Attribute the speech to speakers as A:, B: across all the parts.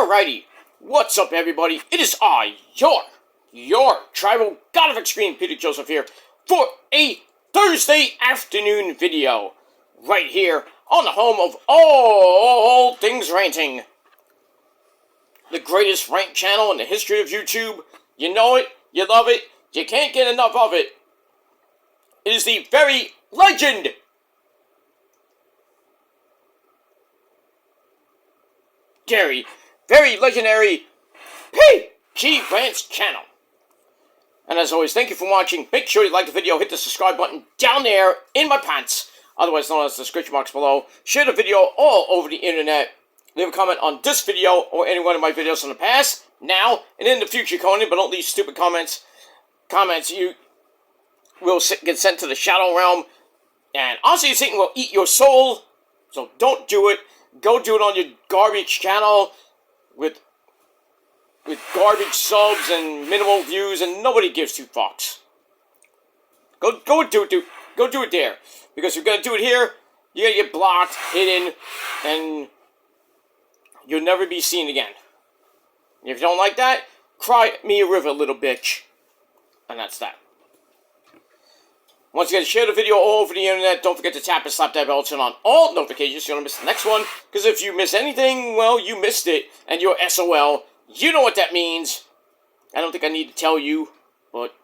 A: Alrighty, what's up everybody? It is I, your tribal god of extreme, Peter Joseph here, for a Thursday afternoon video, right here on the home of all things ranting. The greatest rant channel in the history of YouTube. You know it, you love it, you can't get enough of it. It is the very very legendary PG Rant's channel. And as always, thank you for watching. Make sure you like the video, hit the subscribe button down there in my pants, otherwise known as the description box below. Share the video all over the internet. Leave a comment on this video or any one of my videos in the past, now, and in the future, Conan, but don't leave stupid comments. Comments you will get sent to the Shadow Realm, and honestly, Satan will eat your soul, so don't do it. Go do it on your garbage channel with garbage subs and minimal views, and nobody gives two fucks. Go do it there, because if you're gonna do it here, you're gonna get blocked, hidden, and you'll never be seen again. If you don't like that, cry me a river, little bitch. And that's that. Once again, share the video all over the internet. Don't forget to tap and slap that bell, turn on all notifications so you don't miss the next one. Because if you miss anything, well, you missed it. And you're SOL. You know what that means. I don't think I need to tell you. But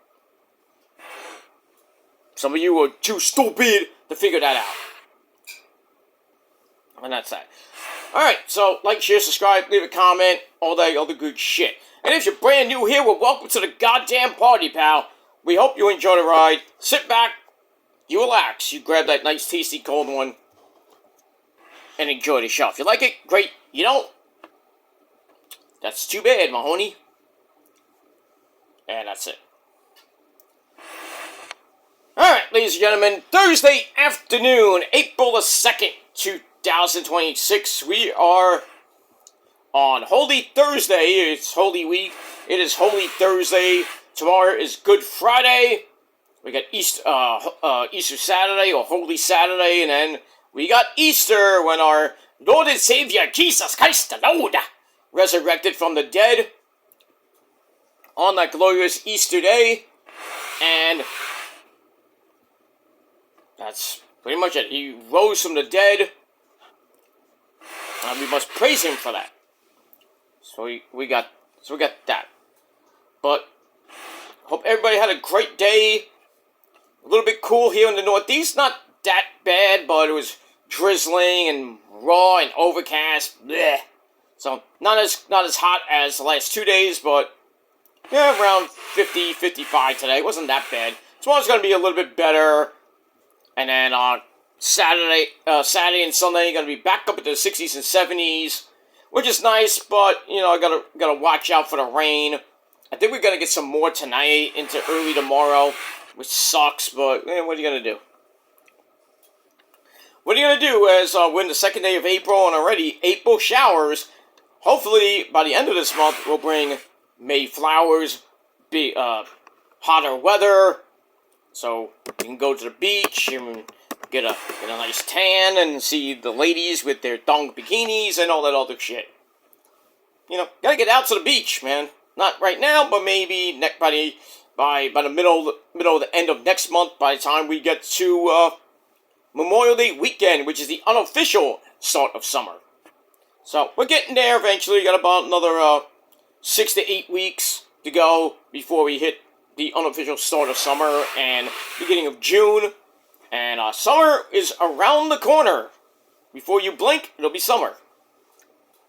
A: some of you are too stupid to figure that out. And that's that. Alright, so like, share, subscribe, leave a comment, all that other good shit. And if you're brand new here, well, welcome to the goddamn party, pal. We hope you enjoy the ride. Sit back, you relax, you grab that nice, tasty, cold one, and enjoy the show. If you like it, great. You don't, that's too bad, my honey. And that's it. Alright, ladies and gentlemen, Thursday afternoon, April the 2nd, 2026. We are on Holy Thursday. It's Holy Week. It is Holy Thursday. Tomorrow is Good Friday. We got Easter Saturday, or Holy Saturday, and then we got Easter, when our Lord and Savior, Jesus Christ the Lord, resurrected from the dead on that glorious Easter day. And that's pretty much it. He rose from the dead, and we must praise him for that. So we got that. But hope everybody had a great day. A little bit cool here in the Northeast. Not that bad, but it was drizzling and raw and overcast. Blech. So not as hot as the last 2 days, but yeah, around 50, 55 today. It wasn't that bad. Tomorrow's gonna be a little bit better, and then Saturday and Sunday gonna be back up into the 60s and 70s, which is nice. But you know, I gotta watch out for the rain. I think we're gonna get some more tonight into early tomorrow, which sucks. But what are you gonna do? What are you gonna do? As we're in the second day of April, and already April showers. Hopefully, by the end of this month, we'll bring May flowers, be hotter weather, so you can go to the beach and get a nice tan and see the ladies with their thong bikinis and all that other shit. You know, gotta get out to the beach, man. Not right now, but maybe by the middle of the end of next month. By the time we get to Memorial Day weekend, which is the unofficial start of summer. So we're getting there eventually. We got about another 6 to 8 weeks to go before we hit the unofficial start of summer and beginning of June. And summer is around the corner. Before you blink, it'll be summer.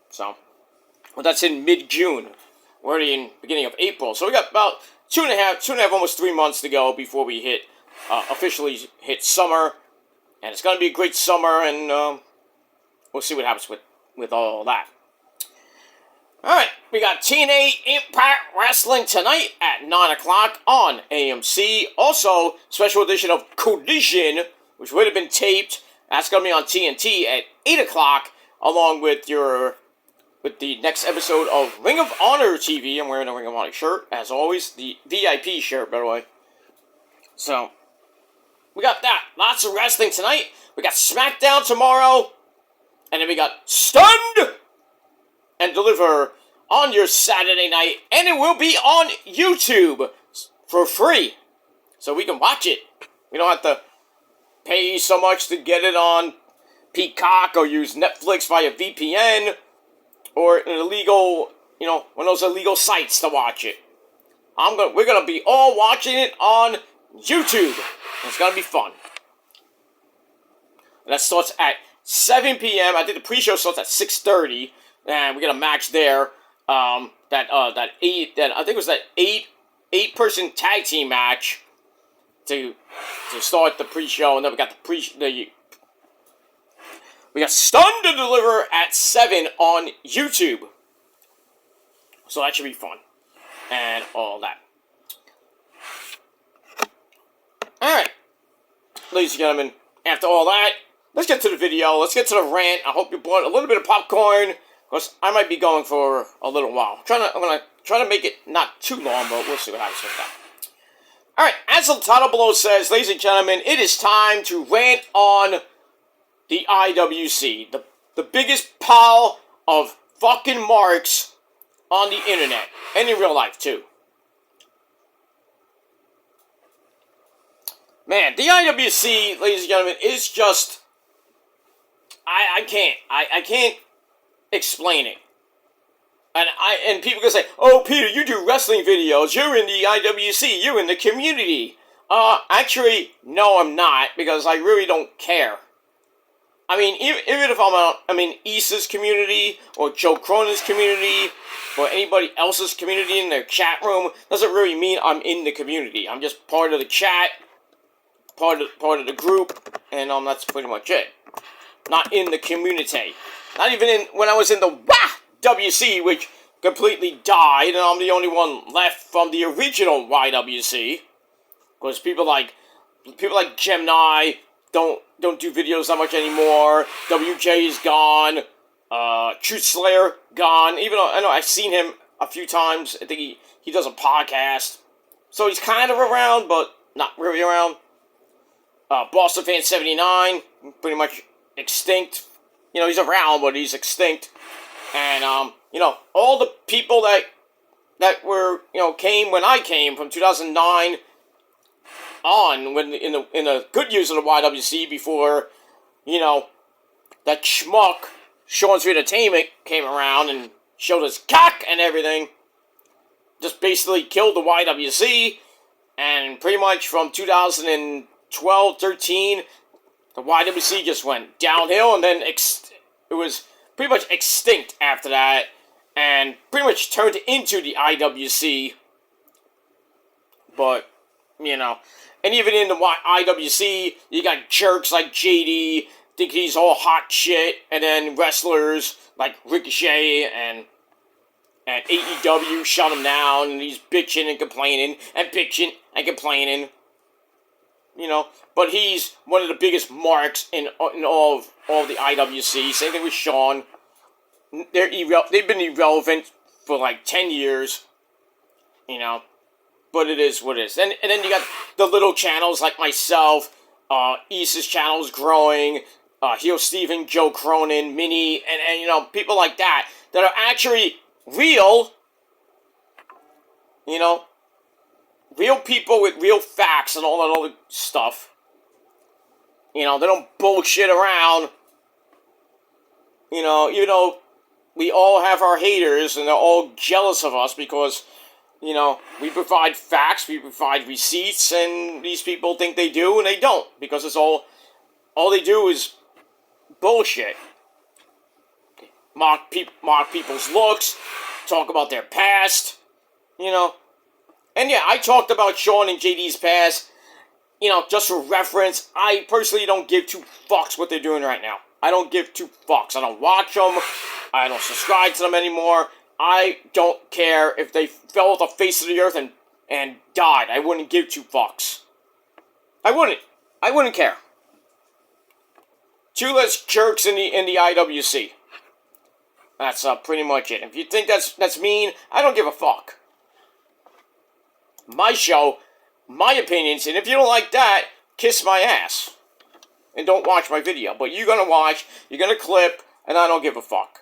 A: So, well, that's in mid-June. We're already in beginning of April. So we got about two and a half, almost 3 months to go before we officially hit summer. And it's going to be a great summer, and we'll see what happens with all that. Alright, we got TNA Impact Wrestling tonight at 9 o'clock on AMC. Also, special edition of Collision, which would have been taped. That's going to be on TNT at 8 o'clock, along with the next episode of Ring of Honor TV. I'm wearing a Ring of Honor shirt, as always. The VIP shirt, by the way. So, we got that. Lots of wrestling tonight. We got SmackDown tomorrow. And then we got Stunned and Deliver on your Saturday night, and it will be on YouTube for free, so we can watch it. We don't have to pay so much to get it on Peacock or use Netflix via VPN or an illegal, one of those illegal sites to watch it. We're gonna be all watching it on YouTube. It's gonna be fun. And that starts at 7 p.m. I think the pre-show starts at 6:30, and we got a match there. I think it was that eight-person tag team match to start the pre-show, and then we got we got Stun to Deliver at 7 on YouTube. So that should be fun. And all that. Alright. Ladies and gentlemen, after all that, let's get to the video. Let's get to the rant. I hope you brought a little bit of popcorn, because I might be going for a little while. I'm gonna try to make it not too long, but we'll see what happens with that. Alright, as the title below says, ladies and gentlemen, it is time to rant on the IWC. The biggest pile of fucking marks on the internet. And in real life, too. Man, the IWC, ladies and gentlemen, is just... I can't explain it. And people can say, oh, Peter, you do wrestling videos. You're in the IWC. You're in the community. Actually, no, I'm not, because I really don't care. I mean, even if I'm in Issa's community, or Joe Cronin's community, or anybody else's community in their chat room, doesn't really mean I'm in the community. I'm just part of the chat, part of the group, and that's pretty much it. Not in the community. Not even when I was in the WC, which completely died, and I'm the only one left from the original YWC. Because people like Gemini don't do videos that much anymore. WJ is gone. Truth Slayer gone. Even though I know I've seen him a few times. I think he does a podcast. So he's kind of around, but not really around. Boston Fan 79, pretty much extinct. He's around, but he's extinct. And all the people that were came when I came from 2009 on, when in the good years of the YWC, before that schmuck Sean's Entertainment came around and showed his cock and everything, just basically killed the YWC. And pretty much from 2012-13, the YWC just went downhill, and then it was pretty much extinct after that, and pretty much turned into the IWC. But and even in the IWC, you got jerks like JD, think he's all hot shit, and then wrestlers like Ricochet and AEW shut him down, and he's bitching and complaining, but he's one of the biggest marks in all of the IWC. Same thing with Sean. They've been irrelevant for like 10 years, but it is what it is. And then you got the little channels like myself, Issa's channel is growing, Heel Steven, Joe Cronin, Minnie, and people like that are actually real, real people with real facts and all that other stuff. They don't bullshit around. Even though we all have our haters and they're all jealous of us because, we provide facts, we provide receipts, and these people think they do and they don't, because it's all they do is bullshit. Mock people's looks, talk about their past, And yeah, I talked about Sean and JD's past, just for reference. I personally don't give two fucks what they're doing right now. I don't give two fucks. I don't watch them. I don't subscribe to them anymore. I don't care if they fell off the face of the earth and died. I wouldn't give two fucks. I wouldn't care. Two less jerks in the IWC. That's pretty much it. If you think that's mean, I don't give a fuck. My show, my opinions, and if you don't like that, kiss my ass. And don't watch my video. But you're gonna watch, you're gonna clip, and I don't give a fuck.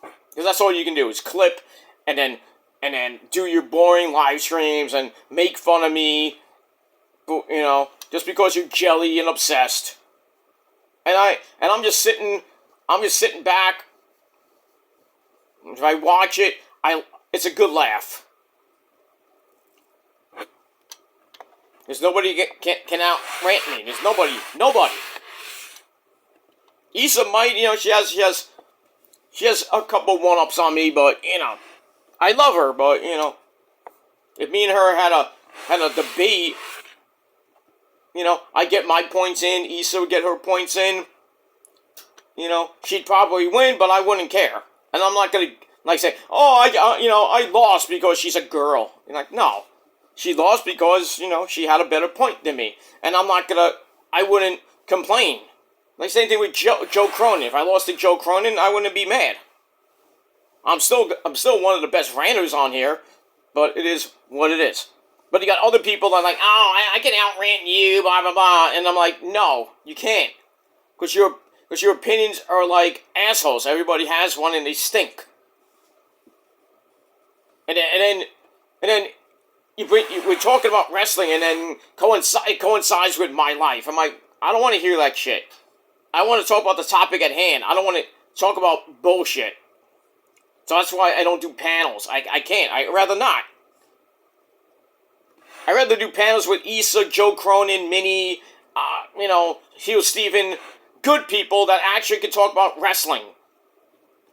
A: Because that's all you can do, is clip and then do your boring live streams and make fun of me, just because you're jelly and obsessed. And I'm just sitting back. If I watch it, it's a good laugh. There's nobody can out rant me. There's nobody. Issa might, she has a couple one-ups on me, but I love her. But if me and her had a debate, I get my points in, Issa would get her points in. She'd probably win, but I wouldn't care. And I'm not gonna say, I lost because she's a girl. You're like, no. She lost because, she had a better point than me. And I wouldn't complain. Like, same thing with Joe Cronin. If I lost to Joe Cronin, I wouldn't be mad. I'm still one of the best ranters on here, but it is what it is. But you got other people that are like, oh, I can out-rant you, blah, blah, blah. And I'm like, no, you can't. Because your opinions are like assholes. Everybody has one and they stink. And then we're talking about wrestling, and then it coincides with my life. I'm like, I don't want to hear that shit. I want to talk about the topic at hand. I don't want to talk about bullshit. So that's why I don't do panels. I can't. I'd rather not. I'd rather do panels with Issa, Joe Cronin, Minnie, Hugh Steven, good people that actually can talk about wrestling.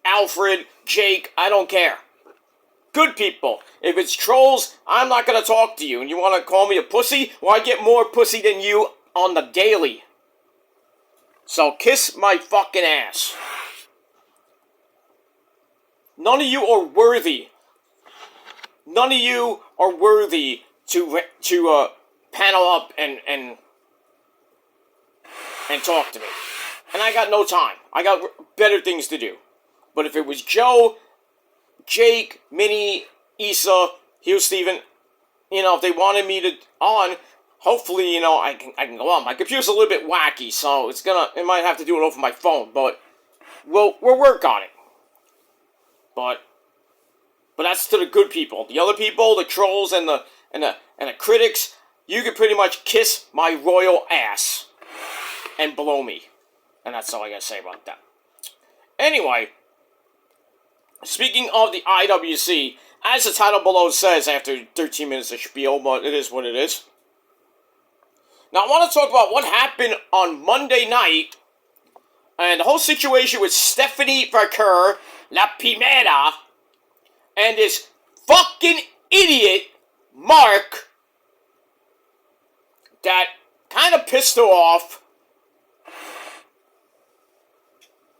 A: Alfred, Jake, I don't care. Good people. If it's trolls, I'm not going to talk to you. And you want to call me a pussy? Well, I get more pussy than you on the daily. So kiss my fucking ass. None of you are worthy. None of you are worthy to panel up and talk to me. And I got no time. I got better things to do. But if it was Joe, Jake, Minnie, Issa, Hugh Steven, if they wanted me to on, hopefully, I can go on. My computer's a little bit wacky, so it might have to do it over my phone, but we'll work on it. But that's to the good people. The other people, the trolls and the critics, you can pretty much kiss my royal ass and blow me. And that's all I gotta say about that. Anyway, speaking of the IWC, as the title below says, after 13 minutes of spiel, but it is what it is. Now, I want to talk about what happened on Monday night, and the whole situation with Stephanie Vaquer, La Primera, and this fucking idiot, Mark, that kind of pissed her off.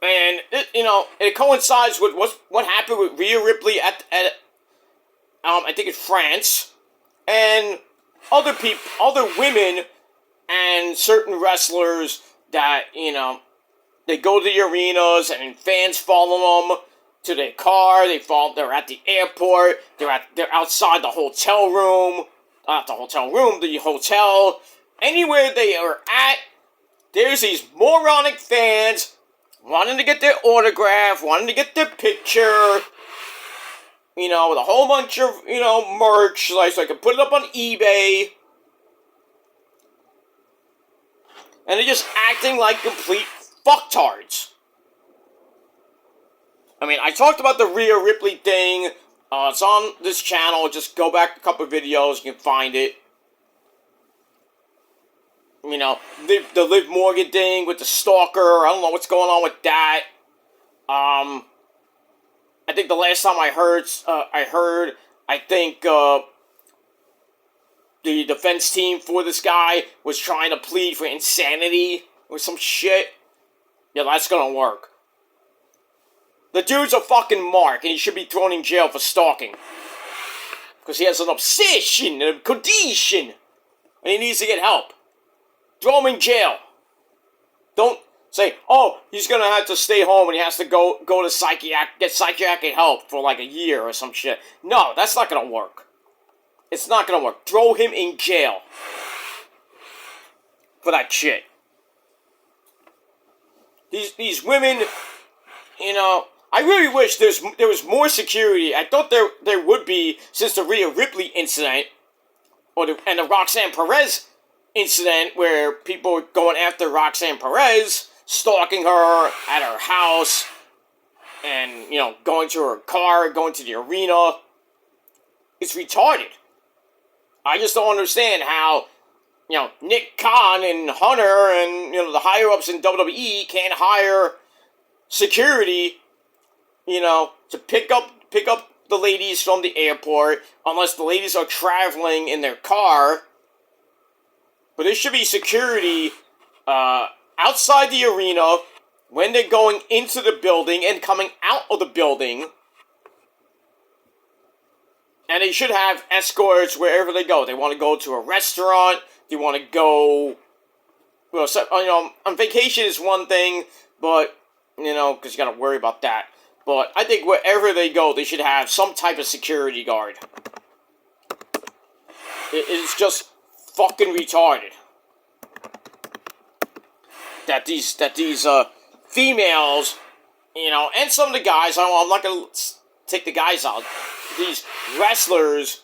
A: And, it coincides with what happened with Rhea Ripley at I think it's France, and other women, and certain wrestlers that, they go to the arenas, and fans follow them to their car, they're at the airport, they're outside the hotel room, not the hotel room, the hotel, anywhere they are at, there's these moronic fans wanting to get their autograph, wanting to get their picture, with a whole bunch of, merch, so I can put it up on eBay. And they're just acting like complete fucktards. I mean, I talked about the Rhea Ripley thing. It's on this channel. Just go back a couple of videos. You can find it. The Liv Morgan thing with the stalker. I don't know what's going on with that. I think the last time I heard, the defense team for this guy was trying to plead for insanity or some shit. Yeah, that's gonna work. The dude's a fucking mark, and he should be thrown in jail for stalking. Because he has an obsession, a condition, and he needs to get help. Throw him in jail. Don't say, oh, he's gonna have to stay home and he has to go to get psychiatric help for like a year or some shit. No, that's not gonna work. It's not gonna work. Throw him in jail for that shit. These women, I really wish there was more security. I thought there would be since the Rhea Ripley incident, and the Roxanne Perez incident where people were going after Roxanne Perez, stalking her at her house, and, going to her car, going to the arena. It's retarded. I just don't understand how, Nick Khan and Hunter and, the higher-ups in WWE can't hire security, to pick up the ladies from the airport, unless the ladies are traveling in their car. But there should be security outside the arena when they're going into the building and coming out of the building. And they should have escorts wherever they go. They want to go to a restaurant. They want to go... Well, on vacation is one thing, but, because you got to worry about that. But I think wherever they go, they should have some type of security guard. It's just fucking retarded that these females, and some of the guys, I'm not going to take the guys out, these wrestlers,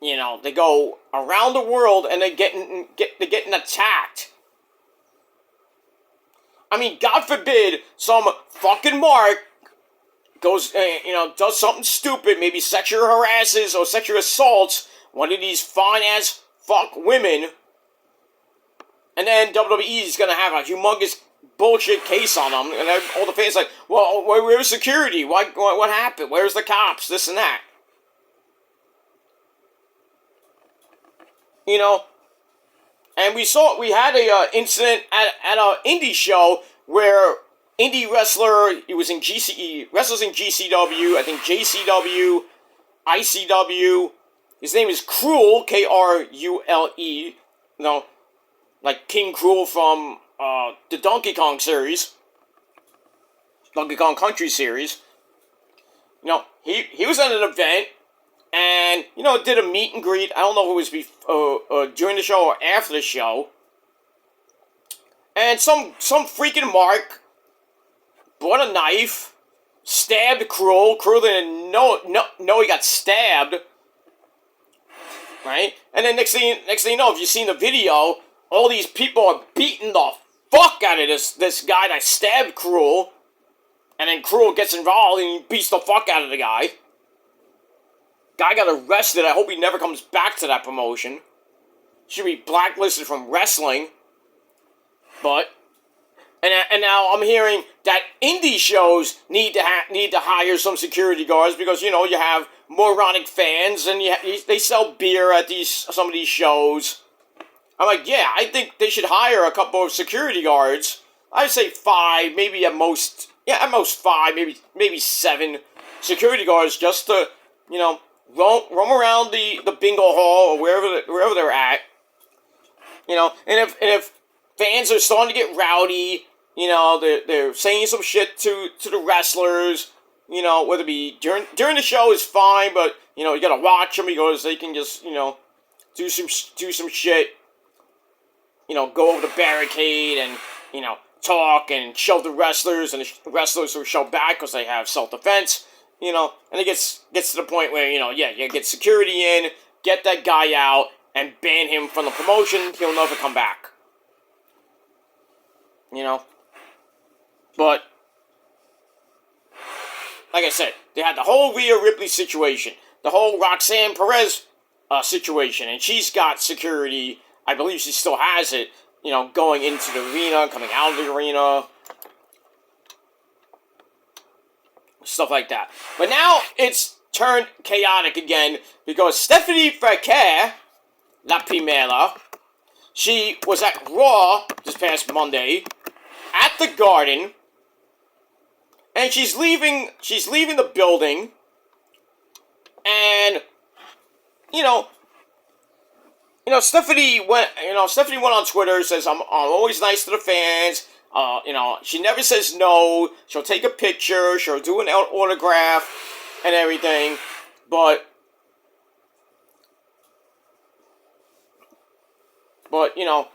A: they go around the world and they're getting attacked. I mean, God forbid some fucking mark goes, does something stupid, maybe sexual harasses or sexual assaults one of these fine-ass fuck women, and then WWE is going to have a humongous bullshit case on them, and all the fans like, well, where's security? What happened? Where's the cops? This and that. And we had a incident at a indie show where indie wrestler, he was in wrestles in GCW, I think JCW, ICW. His name is Cruel, Krule, like King Cruel from the Donkey Kong series, Donkey Kong Country series. He was at an event, and, did a meet and greet. I don't know if it was during the show or after the show. And some freaking mark brought a knife, stabbed Cruel. Cruel didn't know he got stabbed. Right? And then next thing you know, if you've seen the video, all these people are beating the fuck out of this guy that stabbed Cruel. And then Cruel gets involved and he beats the fuck out of the guy. Guy got arrested. I hope he never comes back to that promotion. Should be blacklisted from wrestling. But, and now I'm hearing that indie shows need to hire some security guards because, you have moronic fans and they sell beer at some of these shows. I'm like, yeah, I think they should hire a couple of security guards. I'd say 5, maybe at most 5, maybe 7 security guards just to, roam around the bingo hall or wherever they're at. And if fans are starting to get rowdy, they're saying some shit to the wrestlers, whether it be during the show is fine, but, you gotta watch them because they can just, do some shit, go over the barricade and, talk and shove the wrestlers, and the wrestlers will shove back because they have self-defense, and it gets to the point where, you get security in, get that guy out, and ban him from the promotion, he'll never come back. But, like I said, they had the whole Rhea Ripley situation, the whole Roxanne Perez situation, and she's got security, I believe she still has it, going into the arena, coming out of the arena, stuff like that. But now it's turned chaotic again, because Stephanie Vaquer, La Primera, she was at Raw this past Monday, at the Garden, and she's leaving the building, and, Stephanie went on Twitter, says, I'm always nice to the fans, she never says no, she'll take a picture, she'll do an autograph, and everything, but,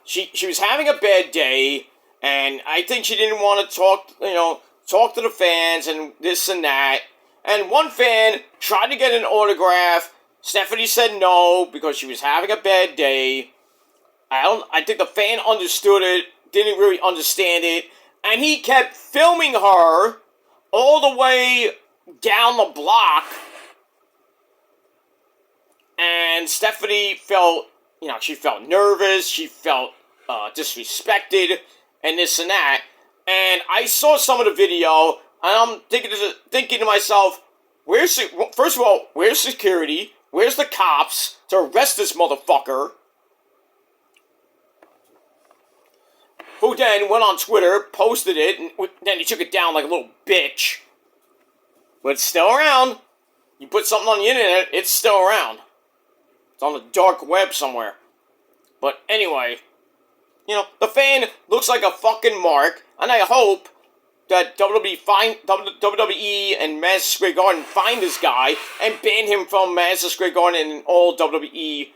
A: she was having a bad day, and I think she didn't want to talk, talk to the fans and this and that. And one fan tried to get an autograph. Stephanie said no because she was having a bad day. I think the fan understood it, didn't really understand it, and he kept filming her all the way down the block. And Stephanie felt, she felt nervous, she felt disrespected, and this and that. And I saw some of the video, and I'm thinking to myself, first of all, where's security? Where's the cops to arrest this motherfucker? Who then went on Twitter, posted it, and then he took it down like a little bitch. But it's still around. You put something on the internet, it's still around. It's on the dark web somewhere. But anyway, the fan looks like a fucking mark, and I hope that WWE and Madison Square Garden find this guy and ban him from Madison Square Garden and all WWE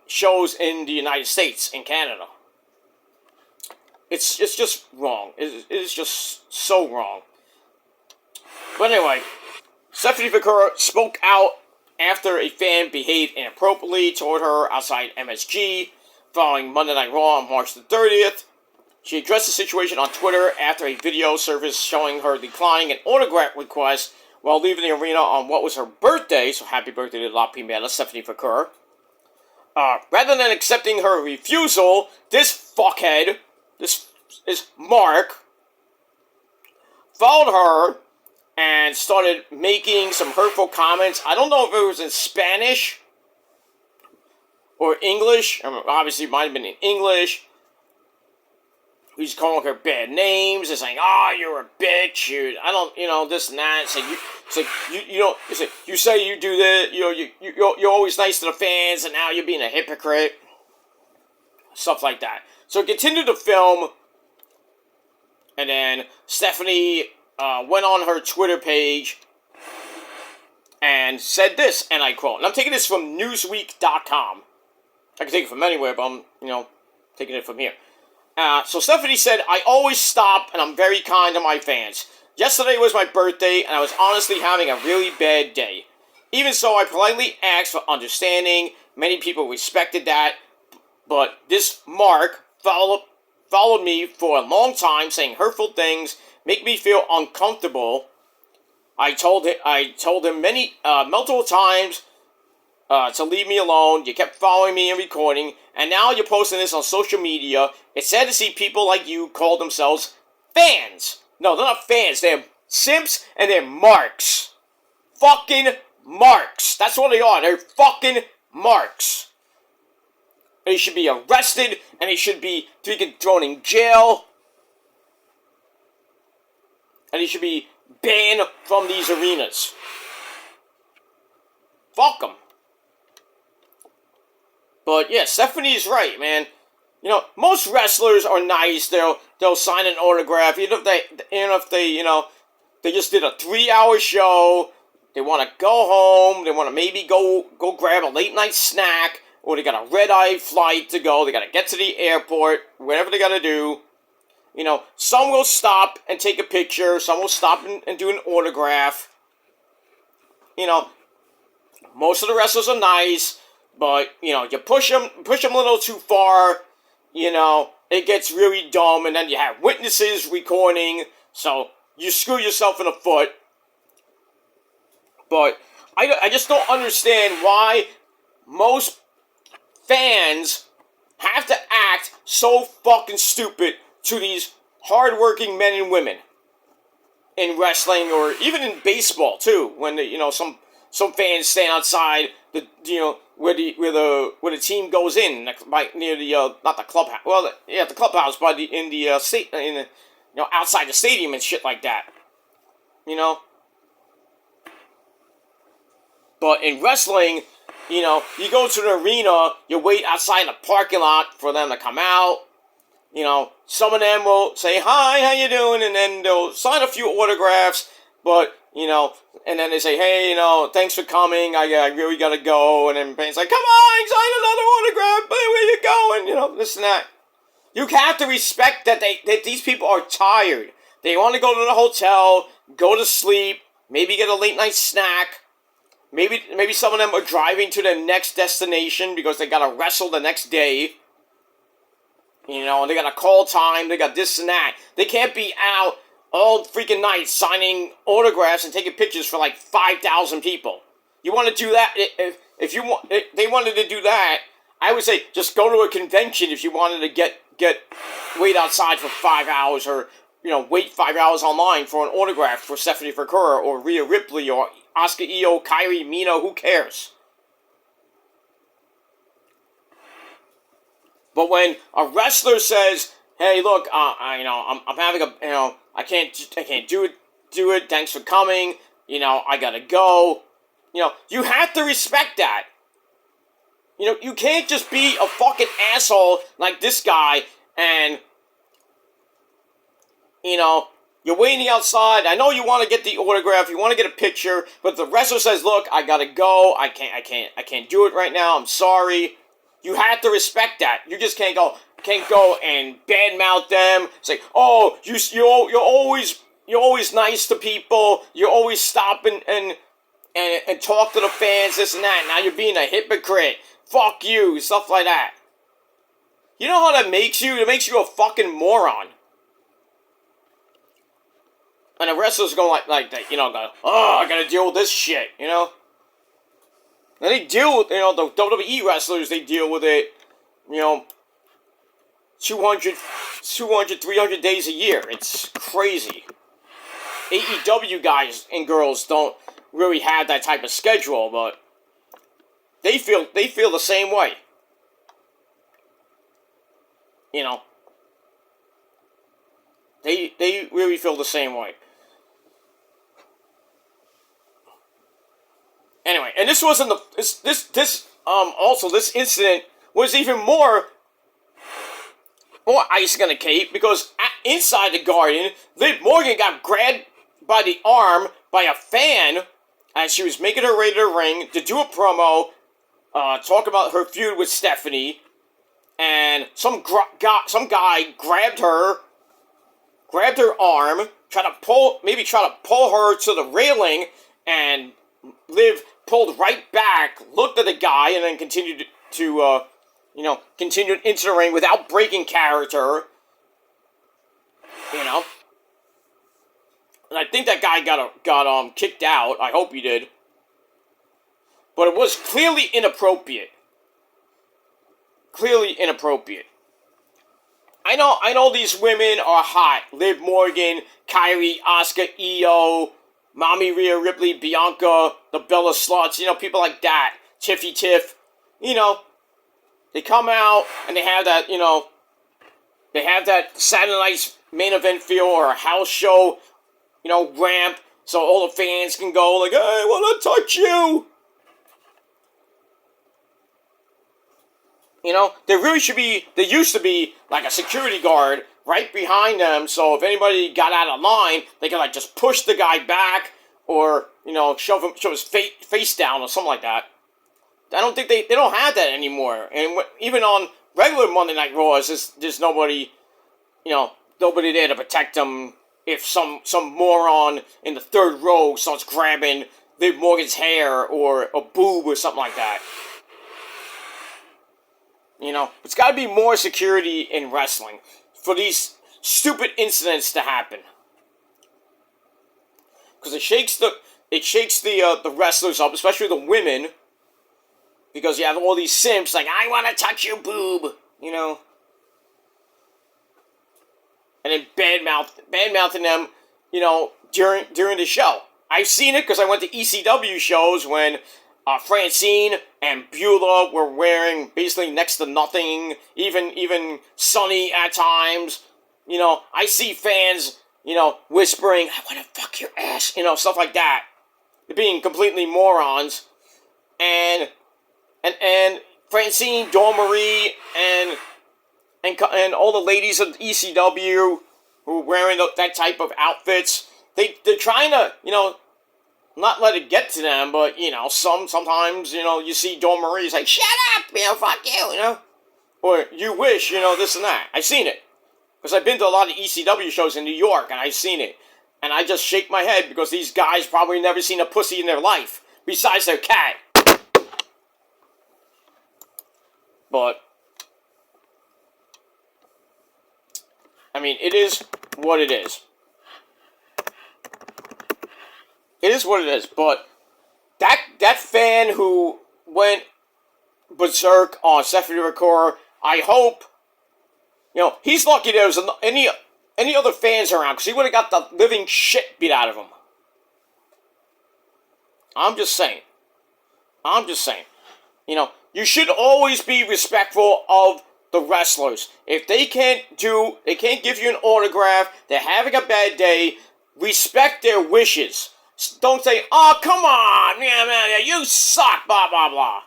A: shows in the United States and Canada. It's just wrong. It is just so wrong. But anyway, Stephanie Vaquer spoke out after a fan behaved inappropriately toward her outside MSG following Monday Night Raw on March the 30th. She addressed the situation on Twitter after a video surfaced showing her declining an autograph request while leaving the arena on what was her birthday, so happy birthday to La Primera, Stephanie Vaquer. Rather than accepting her refusal, this fuckhead, this is Mark, followed her and started making some hurtful comments. I don't know if it was in Spanish or English. Obviously, it might have been in English. He's calling her bad names and saying, "Oh, you're a bitch. This and that." You say you do this. You're always nice to the fans, and now you're being a hypocrite. Stuff like that. So it continued to film, and then Stephanie went on her Twitter page and said this, and I quote, and I'm taking this from Newsweek.com. I can take it from anywhere, but I'm, taking it from here. So Stephanie said, "I always stop, and I'm very kind to my fans. Yesterday was my birthday, and I was honestly having a really bad day. Even so, I politely asked for understanding. Many people respected that, but this Mark followed me for a long time, saying hurtful things, make me feel uncomfortable. I told him multiple times to leave me alone. You kept following me and recording, and now you're posting this on social media. It's sad to see people like you call themselves fans. No, they're not fans. They're simps and they're marks. Fucking marks. That's what they are. They're fucking marks. And he should be arrested, and he should be thrown in jail. And he should be banned from these arenas. Fuck him. But yeah, Stephanie's right, man. Most wrestlers are nice. They'll sign an autograph, even if they just did a 3-hour show. They want to go home. They want to maybe go grab a late night snack, or they got a red-eye flight to go. They got to get to the airport, whatever they got to do. Some will stop and take a picture. Some will stop and do an autograph. Most of the wrestlers are nice, but, you push them a little too far, it gets really dumb, and then you have witnesses recording, so you screw yourself in the foot. But I just don't understand why most fans have to act so fucking stupid to these hardworking men and women in wrestling, or even in baseball too. When some fans stand outside where the team goes in, near the not the clubhouse. Well, yeah, the clubhouse, but outside the stadium and shit like that. But in wrestling, you go to the arena, you wait outside the parking lot for them to come out. Some of them will say, "Hi, how you doing?" And then they'll sign a few autographs, but, and then they say, "Hey, thanks for coming, I really gotta go." And then Bane's like, "Come on, sign another autograph, where you going?" This and that. You have to respect that these people are tired. They want to go to the hotel, go to sleep, maybe get a late night snack. Maybe some of them are driving to their next destination because they gotta wrestle the next day. You know, they got a call time, they got this and that. They can't be out all freaking night signing autographs and taking pictures for like 5,000 people. You want to do that? If they wanted to do that, I would say just go to a convention if you wanted to wait outside for 5 hours, or wait 5 hours online for an autograph for Stephanie Vaquer or Rhea Ripley or Asuka Io, Kairi, Mina. Who cares? But when a wrestler says, "Hey, look, I'm having a, I can't do it. Thanks for coming. I gotta go." You have to respect that. You can't just be a fucking asshole like this guy and, you're waiting outside. I know you want to get the autograph, you want to get a picture, but the wrestler says, "Look, I gotta go. I can't do it right now. I'm sorry." You have to respect that. You just can't go and badmouth them. Say, "Oh, you're always nice to people. You always stop and talk to the fans, this and that. Now you're being a hypocrite. Fuck you," stuff like that. You know how that makes you? It makes you a fucking moron. And the wrestlers go like that, go, "Oh, I gotta deal with this shit," And they deal with, the WWE wrestlers, they deal with it, 200, 300 days a year. It's crazy. AEW guys and girls don't really have that type of schedule, but they feel the same way. They really feel the same way. Anyway, and this wasn't this incident was even more icing on the cake, because inside the Garden, Liv Morgan got grabbed by the arm by a fan as she was making her way to the ring to do a promo, talk about her feud with Stephanie, and some guy grabbed her arm, try to pull her to the railing, and Liv pulled right back, looked at the guy, and then continued into the ring without breaking character. And I think that guy got kicked out. I hope he did. But it was clearly inappropriate. Clearly inappropriate. I know these women are hot. Liv Morgan, Kairi, Asuka, Io, Mommy Rhea Ripley, Bianca, the Bella Sluts, people like that. Tiffy Tiff. They come out and they have that, they have that Saturday night's main event feel, or a house show, ramp, so all the fans can go like, "Hey, I want to touch you." There used to be like a security guard right behind them, so if anybody got out of line, they could just push the guy back, or, shove his face down or something like that. I don't think they don't have that anymore. And even on regular Monday Night Raws, there's nobody, nobody there to protect them if some moron in the third row starts grabbing Liv Morgan's hair or a boob or something like that. It's got to be more security in wrestling for these stupid incidents to happen. Because it shakes the wrestlers up, especially the women. Because you have all these simps like, "I want to touch your boob," And then bad-mouthing them, during the show. I've seen it because I went to ECW shows when Francine and Beulah were wearing basically next to nothing, even Sunny at times. I see fans, whispering, "I want to fuck your ass," stuff like that. They're being completely morons. And Francine, Dawn Marie, and all the ladies of ECW who are wearing that type of outfits, they're trying to, not let it get to them, but, sometimes, you see Dawn Marie's like, "Shut up, fuck you," Or, "You wish," this and that. I've seen it. Because I've been to a lot of ECW shows in New York, and I've seen it. And I just shake my head because these guys probably never seen a pussy in their life, besides their cat. But, I mean, it is what it is. It is what it is, but that fan who went berserk on Stephanie Vaquer, I hope, he's lucky there was any other fans around, because he would have got the living shit beat out of him. I'm just saying. You should always be respectful of the wrestlers. If they can't give you an autograph, they're having a bad day, respect their wishes. Don't say, oh, come on, man, you suck, blah, blah, blah.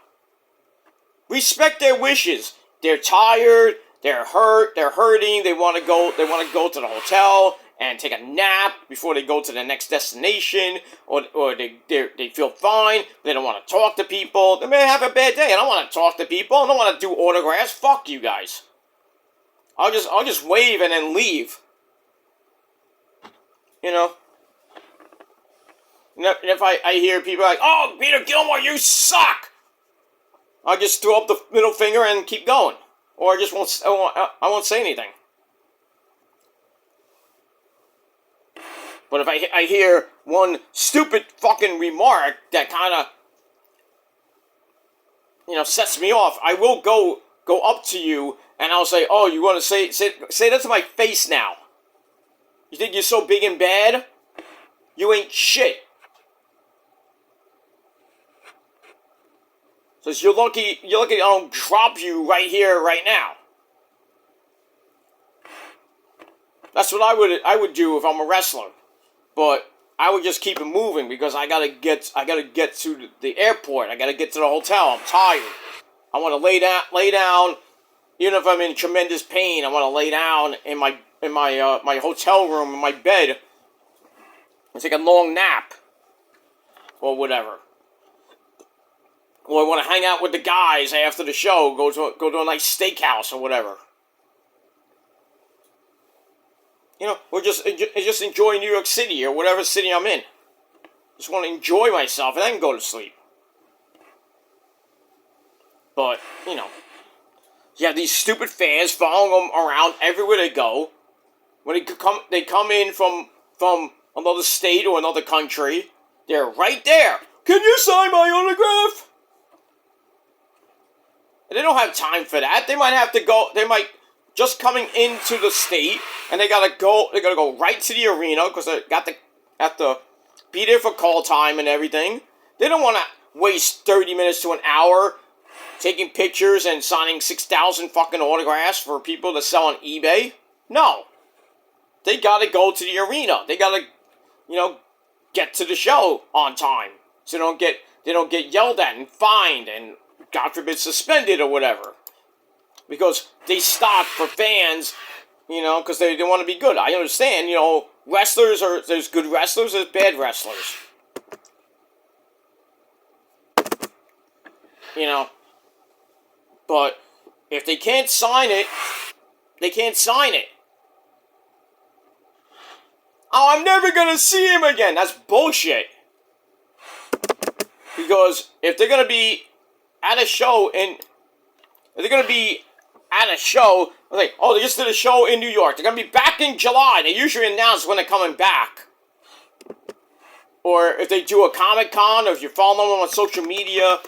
A: Respect their wishes. They're tired, they're hurt, they're hurting, they want to go to the hotel and take a nap before they go to the next destination, or they feel fine, they don't want to talk to people. They may have a bad day. I don't want to talk to people, I don't want to do autographs. Fuck you guys. I'll just wave and then leave. And if I hear people like, oh, Peter Gilmore, you suck, I'll just throw up the middle finger and keep going. Or I won't say anything. But if I hear one stupid fucking remark that kind of, sets me off, I will go up to you and I'll say, oh, you want to say that to my face now? You think you're so big and bad? You ain't shit. So you're lucky I don't drop you right here, right now. That's what I would do if I'm a wrestler. But I would just keep it moving because I gotta get to the airport. I gotta get to the hotel. I'm tired. I want to lay down, even if I'm in tremendous pain. I want to lay down in my hotel room, in my bed, and take a long nap, or whatever. Or I want to hang out with the guys after the show, go to a nice steakhouse or whatever. Or just enjoy New York City or whatever city I'm in. Just want to enjoy myself and then go to sleep. But, you have these stupid fans following them around everywhere they go. When they come in from another state or another country, they're right there. Can you sign my autograph? And they don't have time for that. They might just coming into the state, and they gotta go right to the arena because they have to be there for call time and everything. They don't want to waste 30 minutes to an hour taking pictures and signing 6,000 fucking autographs for people to sell on eBay. No. They gotta go to the arena. They gotta, get to the show on time. So they don't get yelled at and fined and, God forbid, suspended or whatever. Because they stop for fans, because they want to be good. I understand, there's good wrestlers, there's bad wrestlers. But if they can't sign it, they can't sign it. Oh, I'm never going to see him again. That's bullshit. Because if they're going to be at a show like, oh, they just did a show in New York. They're going to be back in July. They usually announce when they're coming back. Or if they do a Comic-Con, or if you follow them on social media,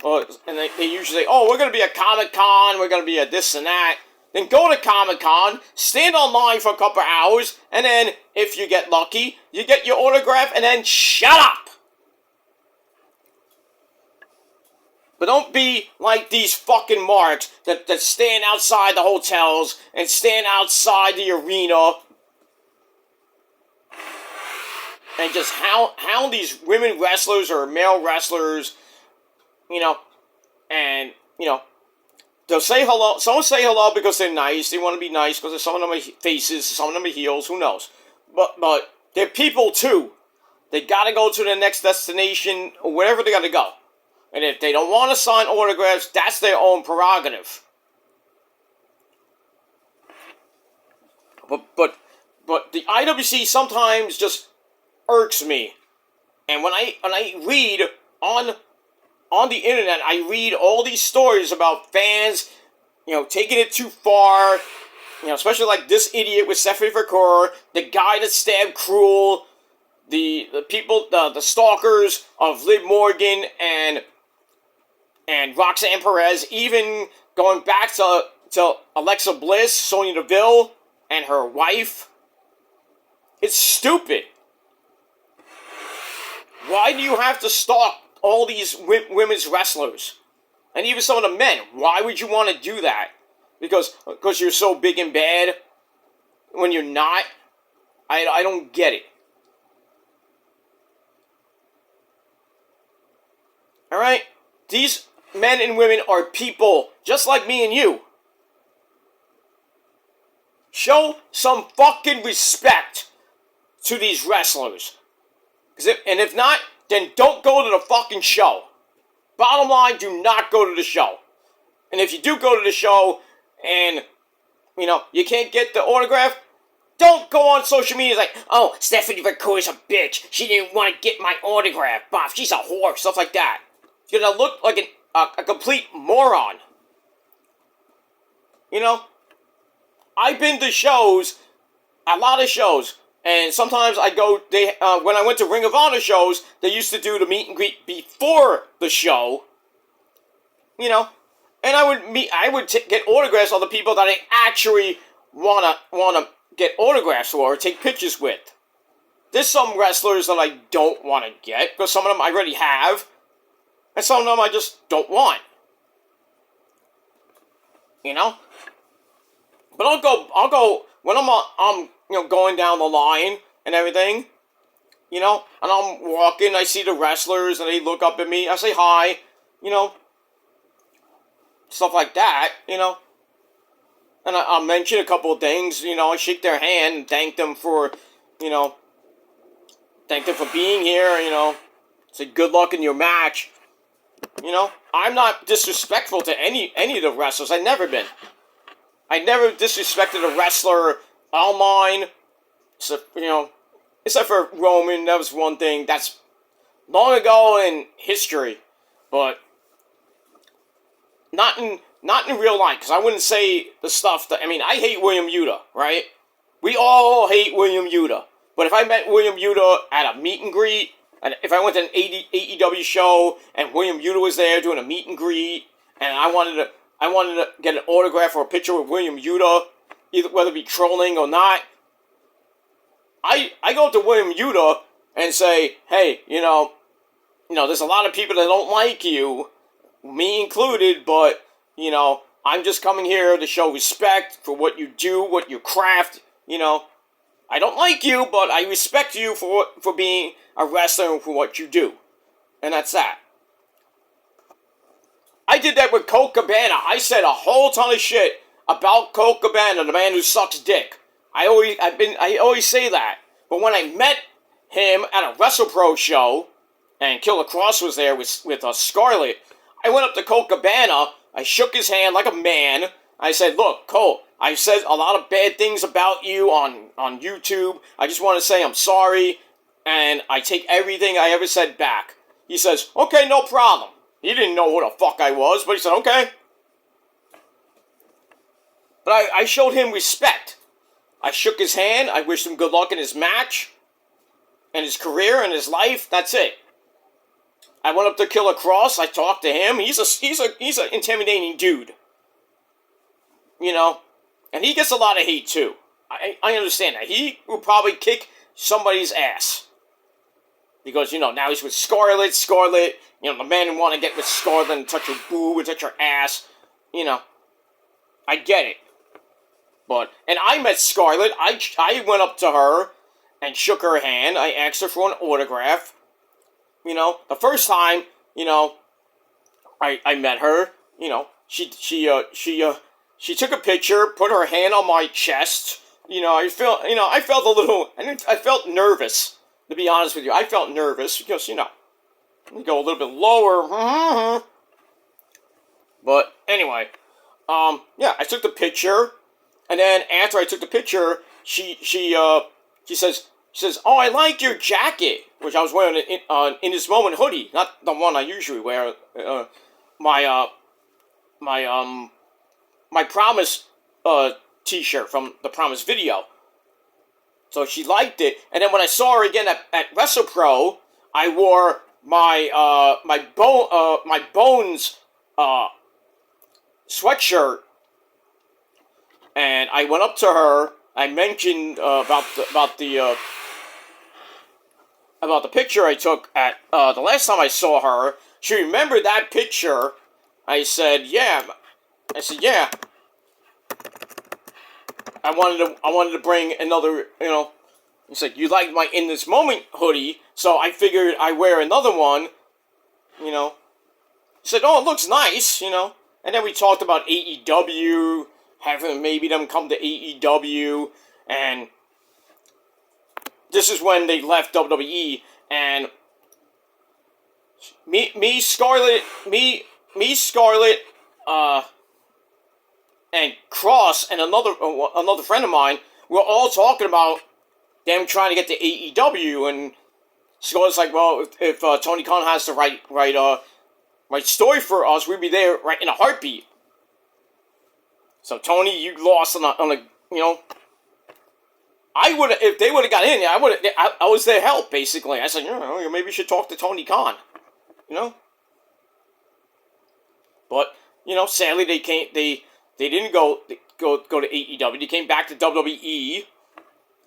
A: and they usually say, oh, we're going to be at Comic-Con, we're going to be at this and that. Then go to Comic-Con, stand online for a couple hours, and then, if you get lucky, you get your autograph, and then shut up! But don't be like these fucking marks that stand outside the hotels and stand outside the arena and just hound these women wrestlers or male wrestlers, and, they'll say hello. Some say hello because they're nice. They want to be nice because some of them are faces, some of them are heels, who knows. But they're people too. They gotta go to the next destination or wherever they gotta go. And if they don't want to sign autographs, that's their own prerogative. But the IWC sometimes just irks me. And when I read on the internet, I read all these stories about fans, taking it too far. Especially like this idiot with Stephanie Vaquer, the guy that stabbed Cruel, the people, the stalkers of Liv Morgan and Roxanne Perez, even going back to Alexa Bliss, Sonya Deville, and her wife. It's stupid. Why do you have to stalk all these women's wrestlers? And even some of the men. Why would you want to do that? Because you're so big and bad when you're not? I don't get it. Alright? These men and women are people just like me and you. Show some fucking respect to these wrestlers. And if not, then don't go to the fucking show. Bottom line, do not go to the show. And if you do go to the show and, you can't get the autograph, don't go on social media like, oh, Stephanie Vaquer is a bitch. She didn't want to get my autograph. Bob, she's a whore. Stuff like that. You're going to look like a complete moron. I've been to shows, a lot of shows, and sometimes I go, when I went to Ring of Honor shows, they used to do the meet and greet before the show, and I would get autographs of the people that I actually wanna get autographs for or take pictures with. There's some wrestlers that I don't want to get, because some of them I already have, and some of them I just don't want. But I'll go when I'm going down the line and everything, and I'm walking, I see the wrestlers, and they look up at me, I say hi, stuff like that, and I'll mention a couple of things, I shake their hand and thank them for being here, say good luck in your match, I'm not disrespectful to any of the wrestlers, I've never been. I never disrespected a wrestler online, except for Roman. That was one thing. That's long ago in history, but not in real life. Because I wouldn't say the stuff that I hate William Yuta, right? We all hate William Yuta. But if I met William Yuta at a meet and greet, and if I went to an AEW show and William Yuta was there doing a meet and greet, and I wanted to get an autograph or a picture with William Yuta, either whether it be trolling or not, I go up to William Yuta and say, hey, there's a lot of people that don't like you, me included, but, I'm just coming here to show respect for what you do, what you craft, I don't like you, but I respect you for being a wrestler and for what you do. And that's that. I did that with Colt Cabana. I said a whole ton of shit about Colt Cabana, the man who sucks dick. I always say that. But when I met him at a WrestlePro show, and Killer Cross was there with Scarlett, I went up to Colt Cabana, I shook his hand like a man, I said, look, Colt, I've said a lot of bad things about you on YouTube. I just want to say I'm sorry, and I take everything I ever said back. He says, okay, no problem. He didn't know who the fuck I was, but he said, okay. But I showed him respect. I shook his hand, I wished him good luck in his match, and his career, and his life, that's it. I went up to Killer Cross, I talked to him, he's an intimidating dude. And he gets a lot of hate too. I understand that. He will probably kick somebody's ass. Because, now he's with Scarlett, the man who want to get with Scarlett and touch her boob and touch her ass, I get it. And I met Scarlett, I went up to her and shook her hand, I asked her for an autograph, the first time, I met her, she took a picture, put her hand on my chest, I felt a little, I felt nervous. To be honest with you, I felt nervous because, let me go a little bit lower. But anyway, I took the picture, and then after I took the picture, she says, "Oh, I like your jacket," which I was wearing in this moment hoodie, not the one I usually wear. My my Promise T-shirt from the Promise video. So she liked it, and then when I saw her again at WrestlePro, I wore my Bones sweatshirt, and I went up to her. I mentioned about the picture I took at the last time I saw her. She remembered that picture. I said, yeah. I wanted to bring another, It's like, you like my In This Moment hoodie, so I figured I'd wear another one, She said, oh, it looks nice, And then we talked about AEW, having maybe them come to AEW, and this is when they left WWE, and me, Scarlett, and Cross and another friend of mine were all talking about them trying to get to AEW, and Scarlett's like, well, if Tony Khan has the right story for us, we'd be there right in a heartbeat. So Tony, you lost on a I would if they would have got in, I was their help basically. I said, maybe you should talk to Tony Khan, But sadly they didn't go to AEW. They came back to WWE,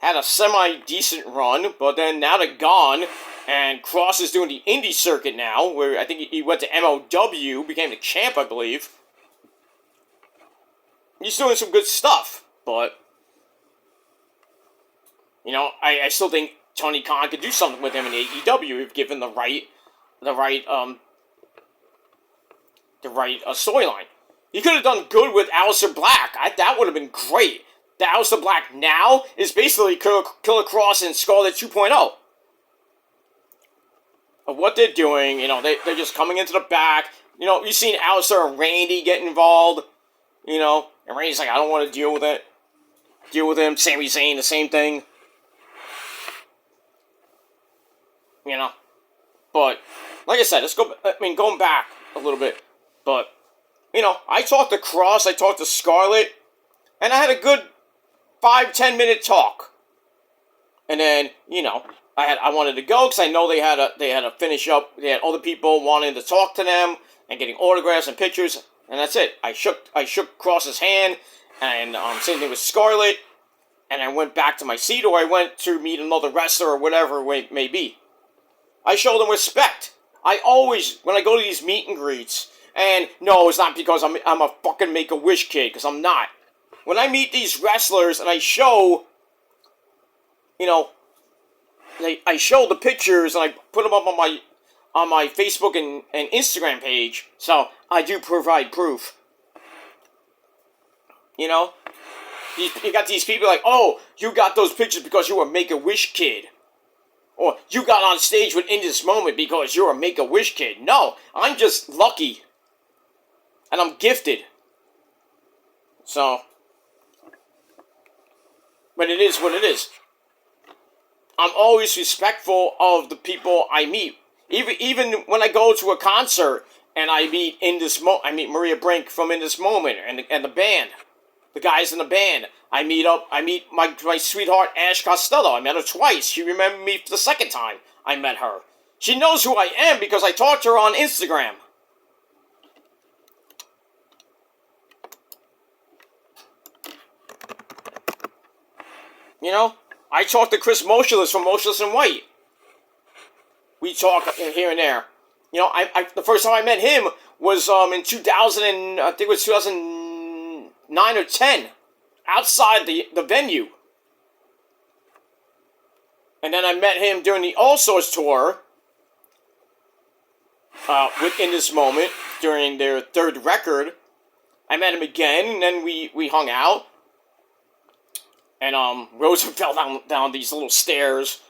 A: had a semi-decent run, but then now they're gone, and Cross is doing the indie circuit now, where I think he went to MLW, became the champ, I believe. He's doing some good stuff, but, I still think Tony Khan could do something with him in AEW if given the right storyline. He could have done good with Aleister Black. That would have been great. The Aleister Black now is basically Killer Cross and Scarlett 2.0. Of what they're doing, they're just coming into the back. You've seen Aleister and Randy get involved, and Randy's like, I don't want to deal with it. Deal with him. Sami Zayn, the same thing. But, like I said, going back a little bit, but, I talked to Cross, I talked to Scarlett, and I had a good 5-10 minute talk. And then, I wanted to go because I know they had to finish up. They had other people wanting to talk to them and getting autographs and pictures, and that's it. I shook Cross's hand, and same thing with Scarlett, and I went back to my seat, or I went to meet another wrestler or whatever it may be. I show them respect. I always, when I go to these meet and greets, and no, it's not because I'm a fucking Make-A-Wish kid, because I'm not. When I meet these wrestlers and I show, I show the pictures and I put them up on my Facebook and Instagram page, so I do provide proof. You got these people like, oh, you got those pictures because you were a Make-A-Wish kid. Or, you got on stage with In This Moment because you're a Make-A-Wish kid. No, I'm just lucky. And I'm gifted. So, but it is what it is. I'm always respectful of the people I meet. Even when I go to a concert and I meet I meet Maria Brink from In This Moment and the band. The guys in the band. I meet my sweetheart Ash Costello. I met her twice. She remembered me the second time I met her. She knows who I am because I talked to her on Instagram. I talked to Chris Motionless from Motionless in White. We talk here and there. The first time I met him was in 2009 or 10. Outside the venue. And then I met him during the All Stars tour In This Moment during their third record. I met him again, and then we hung out. And Rosa fell down these little stairs,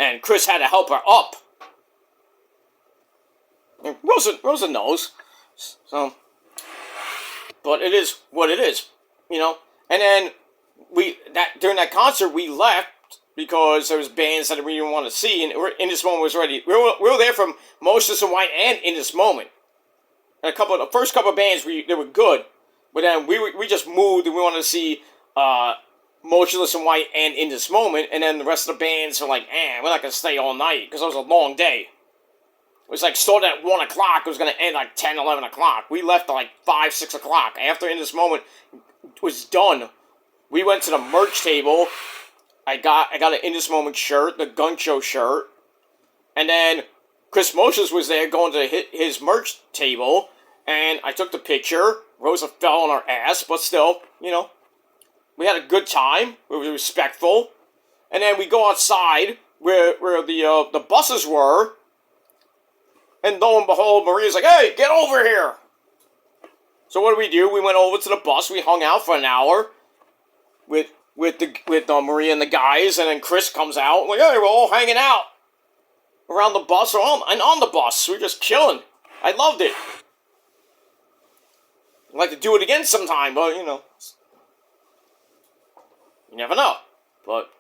A: and Chris had to help her up. And Rosa knows. So, but it is what it is, And then during that concert we left because there was bands that we didn't want to see, and In This Moment was ready. We were there from Motionless in White and In This Moment. And the first couple of bands, they were good, but then we just moved and we wanted to see Motionless in White and In This Moment, and then the rest of the bands are like, we're not gonna stay all night because it was a long day. It was like started at 1 o'clock. It was gonna end like 10, 11 o'clock. We left at like 5, 6 o'clock. After In This Moment was done, we went to the merch table. I got an In This Moment shirt, the Gun Show shirt, and then Chris Moses was there going to his merch table, and I took the picture. Rosa fell on her ass, but still, we had a good time. We were respectful, and then we go outside where the buses were, and lo and behold, Maria's like, "Hey, get over here!" So what do? We went over to the bus. We hung out for an hour with Maria and the guys, and then Chris comes out. Like, "Hey, we're all hanging out around the bus and on the bus. We're just chilling. I loved it. I'd like to do it again sometime, but you never know. But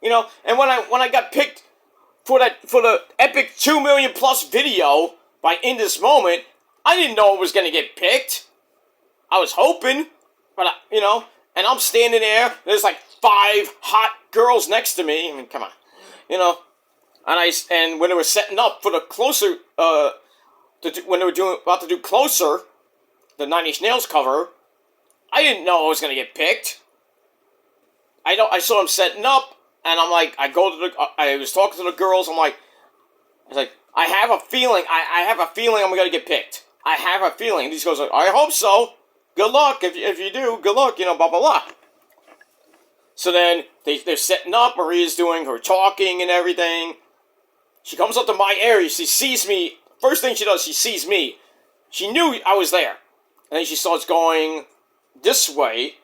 A: and when I got picked for the epic 2 million plus video by In This Moment, I didn't know it was gonna get picked. I was hoping, but and I'm standing there. There's like 5 hot girls next to me. I mean, come on, And when they were setting up for the Closer, when they were about to do Closer, the Nine Inch Nails cover, I didn't know I was gonna get picked. I saw them setting up, and I'm like, I was talking to the girls. I was like, I have a feeling. I have a feeling I'm gonna get picked. I have a feeling. And these girls are like, I hope so. Good luck if you do. Good luck. Blah blah blah. So then they're setting up. Maria's doing her talking and everything. She comes up to my area. She sees me. First thing she does, she sees me. She knew I was there. And then she starts going this way.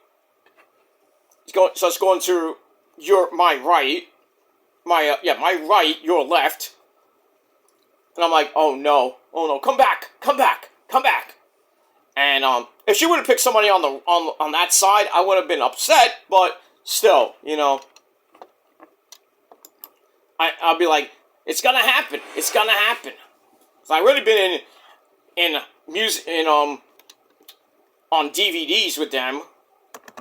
A: Starts going to my right. My right, your left. And I'm like, oh no, come back. And if she would have picked somebody on that side, I would have been upset. But still, I'll be like, it's gonna happen. It's gonna happen. So I've already been in music on DVDs with them.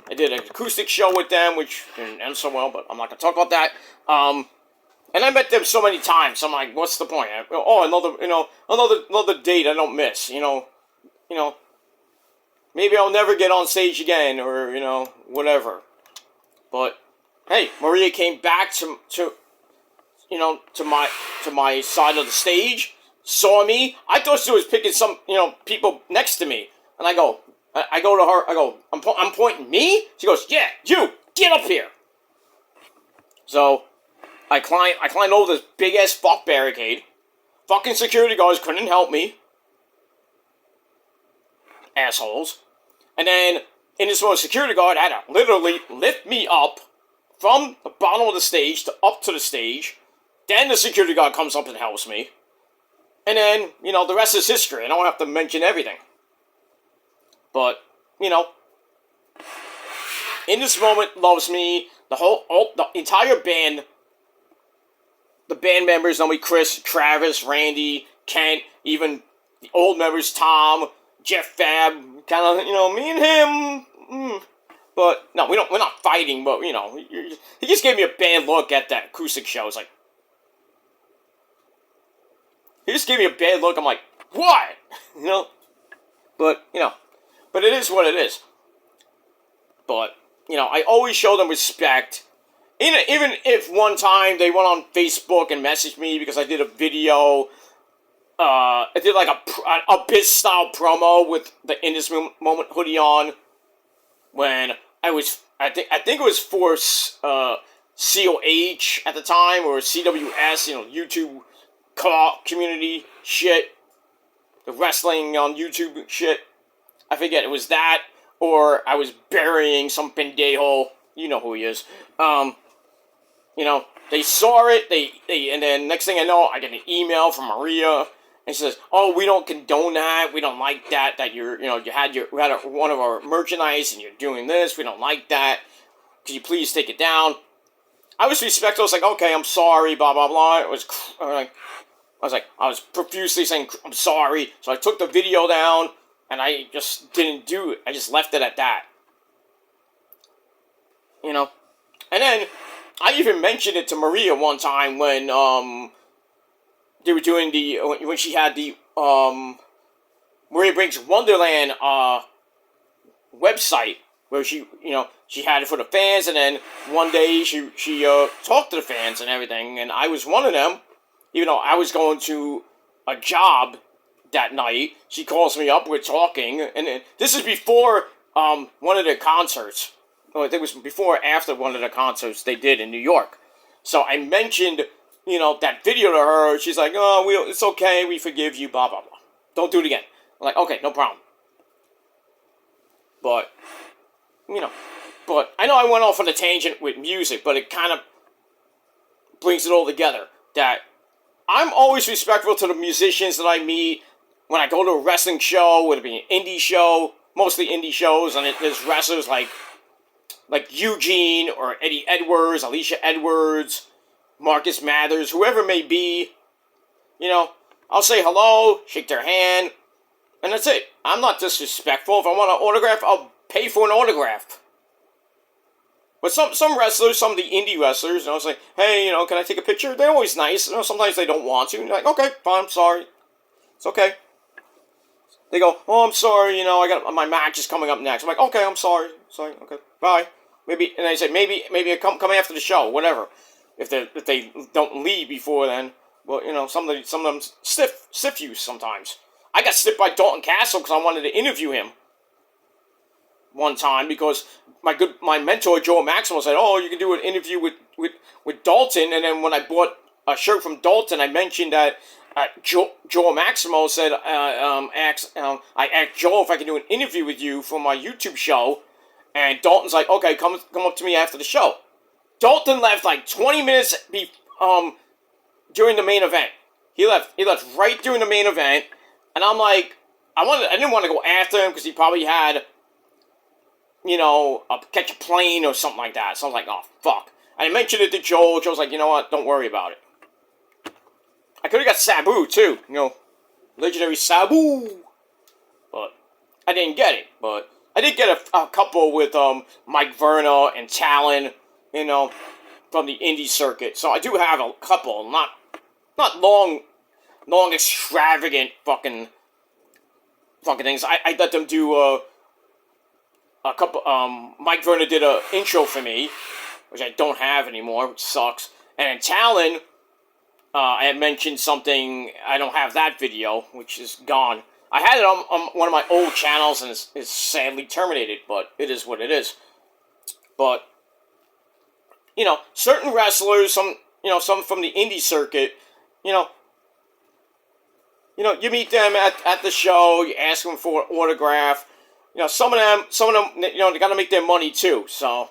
A: I did an acoustic show with them, which didn't end so well, but I'm not gonna talk about that. And I met them so many times. So I'm like, what's the point? Another date I don't miss. Maybe I'll never get on stage again, or whatever. But hey, Maria came back to my side of the stage, saw me. I thought she was picking some people next to me, and I go to her. I go, I'm pointing me. She goes, yeah, you get up here. So I climbed over this big ass fuck barricade. Fucking security guards couldn't help me. Assholes. And then In This Moment, security guard had to literally lift me up from the bottom of the stage to up to the stage. Then the security guard comes up and helps me. And then, the rest is history. I don't have to mention everything. But, In This Moment loves me. The entire band, the band members know me. Chris, Travis, Randy, Kent, even the old members, Tom, Jeff Fab, kind of, me and him. But, no, we're not fighting, but, he just gave me a bad look at that acoustic show. It's like, he just gave me a bad look. I'm like, what? But, but it is what it is. But, I always show them respect. Even if one time they went on Facebook and messaged me because I did a video, I did like a Biz-style promo with the In This Moment hoodie on, when I think it was for COH at the time, or CWS, YouTube community shit, the wrestling on YouTube shit. I forget, it was that, or I was burying some pendejo, you know who he is. They saw it, and then next thing I know, I get an email from Maria, And she says, "Oh, we don't condone that. We don't like that. That you had one of our merchandise and you're doing this. We don't like that. Could you please take it down?" I was respectful. I was like, "Okay, I'm sorry." Blah blah blah. I was profusely saying, "I'm sorry." So I took the video down and I just didn't do it. I just left it at that. And then I even mentioned it to Maria one time when they were doing when she had the Maria Brings Wonderland website where she had it for the fans, and then one day she talked to the fans and everything, and I was one of them. Even though I was going to a job that night, she calls me up. We're talking, and this is before one of the concerts. I think it was before or after one of the concerts they did in New York. So I mentioned, that video to her. She's like, "Oh, it's okay. We forgive you, blah, blah, blah. Don't do it again." I'm like, "Okay, no problem." But I know I went off on a tangent with music, but it kind of brings it all together. That I'm always respectful to the musicians that I meet when I go to a wrestling show, whether it be an indie show, mostly indie shows, and there's wrestlers like Eugene or Eddie Edwards, Alicia Edwards, Marcus Mathers, whoever it may be. I'll say hello, shake their hand, and that's it. I'm not disrespectful. If I want an autograph, I'll pay for an autograph. But some wrestlers, some of the indie wrestlers, I was like, "Hey, can I take a picture?" They're always nice. Sometimes they don't want to. And you're like, "Okay, fine, I'm sorry. It's okay." They go, "Oh, I'm sorry, I got my match is coming up next." I'm like, "Okay, I'm sorry, okay, bye." Maybe, and I say maybe I come after the show, whatever. If they don't leave before then, well, some of them stiff you sometimes. I got stiffed by Dalton Castle because I wanted to interview him one time because my mentor Joel Maximo said, "Oh, you can do an interview with Dalton." And then when I bought a shirt from Dalton, I mentioned that Joel Maximo said, I asked Joel if I could do an interview with you for my YouTube show, and Dalton's like, "Okay, come up to me after the show." Dalton left like 20 minutes during the main event. He left right during the main event, and I'm like, I didn't want to go after him because he probably had, catch a plane or something like that. So I was like, "Oh, fuck." I mentioned it to Joel. Joel's like, "You know what? Don't worry about it." I could have got Sabu, too. Legendary Sabu. But I didn't get it. But I did get a couple with Mike Verna and Talon, from the indie circuit. So I do have a couple. Not long, extravagant fucking things. I let them do a couple. Mike Verna did an intro for me, which I don't have anymore, which sucks. And Talon, I had mentioned something. I don't have that video, which is gone. I had it on one of my old channels, and it's sadly terminated. But it is what it is. But certain wrestlers, some from the indie circuit, you meet them at the show. You ask them for an autograph. Some of them, they got to make their money too. So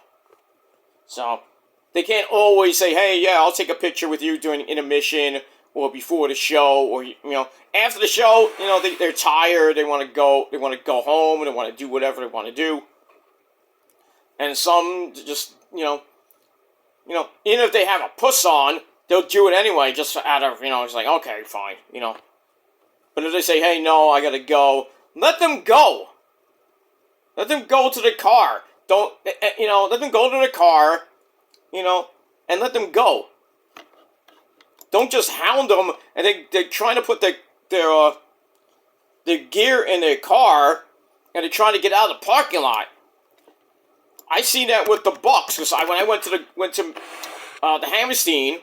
A: they can't always say, "Hey, yeah, I'll take a picture with you during intermission or before the show, or after the show." They're tired. They want to go. They want to go home, and they want to do whatever they want to do. And some just, even if they have a puss on, they'll do it anyway, just out of, it's like, okay, fine, But if they say, "Hey, no, I gotta go," let them go. Let them go to the car. Don't, let them go to the car, and let them go. Don't just hound them, and they're trying to put their gear in their car, and they're trying to get out of the parking lot. I seen that with the Bucks, because when I went to the Hammerstein,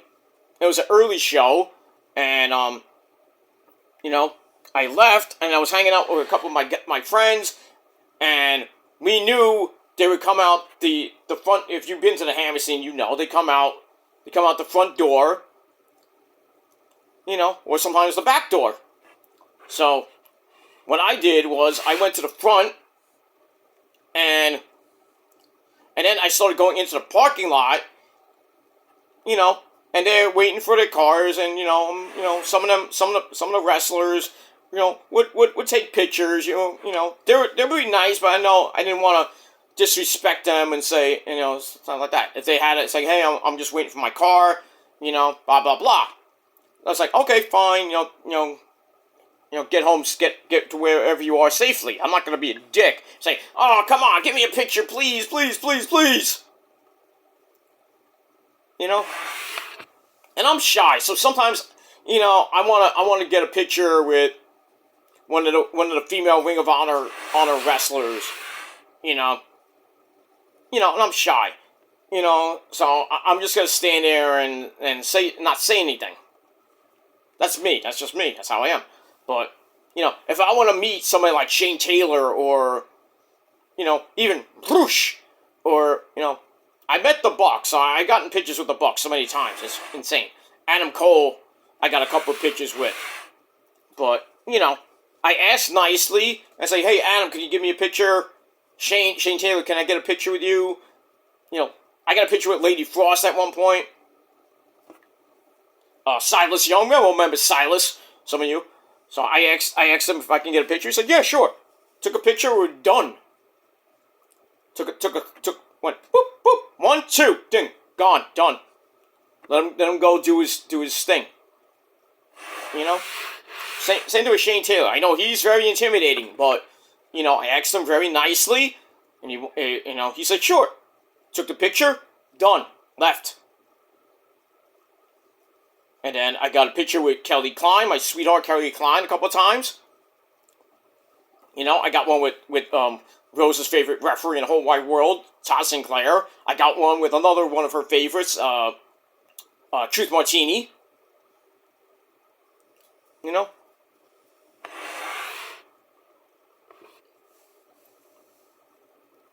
A: it was an early show, and I left, and I was hanging out with a couple of my friends, and we knew they would come out the front. If you've been to the Hammerstein, they come out the front door, or sometimes the back door. So what I did was I went to the front, and then I started going into the parking lot, and they're waiting for their cars, and some of the wrestlers, would take pictures. They're really nice, but I know I didn't want to disrespect them and say, something like that. If they had it, say, hey, I'm just waiting for my car, blah blah blah. I was like, okay, fine, get home, get to wherever you are safely. I'm not gonna be a dick. Say, oh, come on, give me a picture, please, please, please, please. And I'm shy, so sometimes, I wanna get a picture with one of the female Ring of Honor wrestlers, and I'm shy, so I'm just gonna stand there and not say anything. That's me. That's just me. That's how I am. But if I want to meet somebody like Shane Taylor or even Bruce or I met the Bucks. I gotten pictures with the Bucks so many times. It's insane. Adam Cole, I got a couple of pictures with. But, I asked nicely. I say, hey, Adam, can you give me a picture? Shane Taylor, can I get a picture with you? I got a picture with Lady Frost at one point. Silas Young, remember Silas? Some of you. So I asked him if I can get a picture. He said, yeah, sure. Took a picture, we're done. Went, boop, boop, 1, 2, ding, gone, done. Let him go do his thing. Same to with Shane Taylor. I know he's very intimidating, but, I asked him very nicely, and he said, sure. Took the picture, done, left. And then I got a picture with Kelly Klein, my sweetheart Kelly Klein, a couple of times. I got one with Rose's favorite referee in the whole wide world, Todd Sinclair. I got one with another one of her favorites, Truth Martini.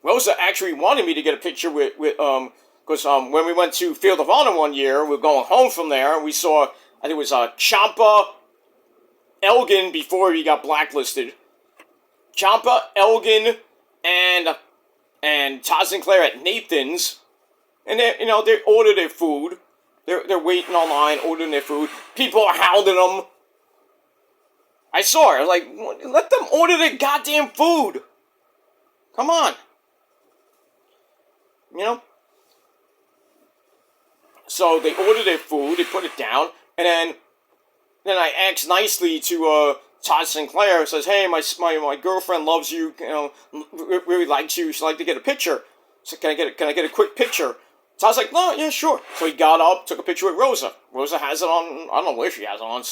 A: Rosa actually wanted me to get a picture with because when we went to Field of Honor one year, we were going home from there, and we saw, I think it was Ciampa, Elgin before he got blacklisted. Ciampa, Elgin, and Todd Sinclair at Nathan's, and they order their food. They're waiting online, ordering their food. People are hounding them. I saw her, like, let them order their goddamn food. Come on. So they ordered their food, they put it down, and then I asked nicely to Todd Sinclair, says, hey, my girlfriend loves you, really likes you, she'd like to get a picture. So can I get a quick picture? Todd's like, no, yeah, sure. So he got up, took a picture with Rosa. Rosa has it on, I don't know where she has it on,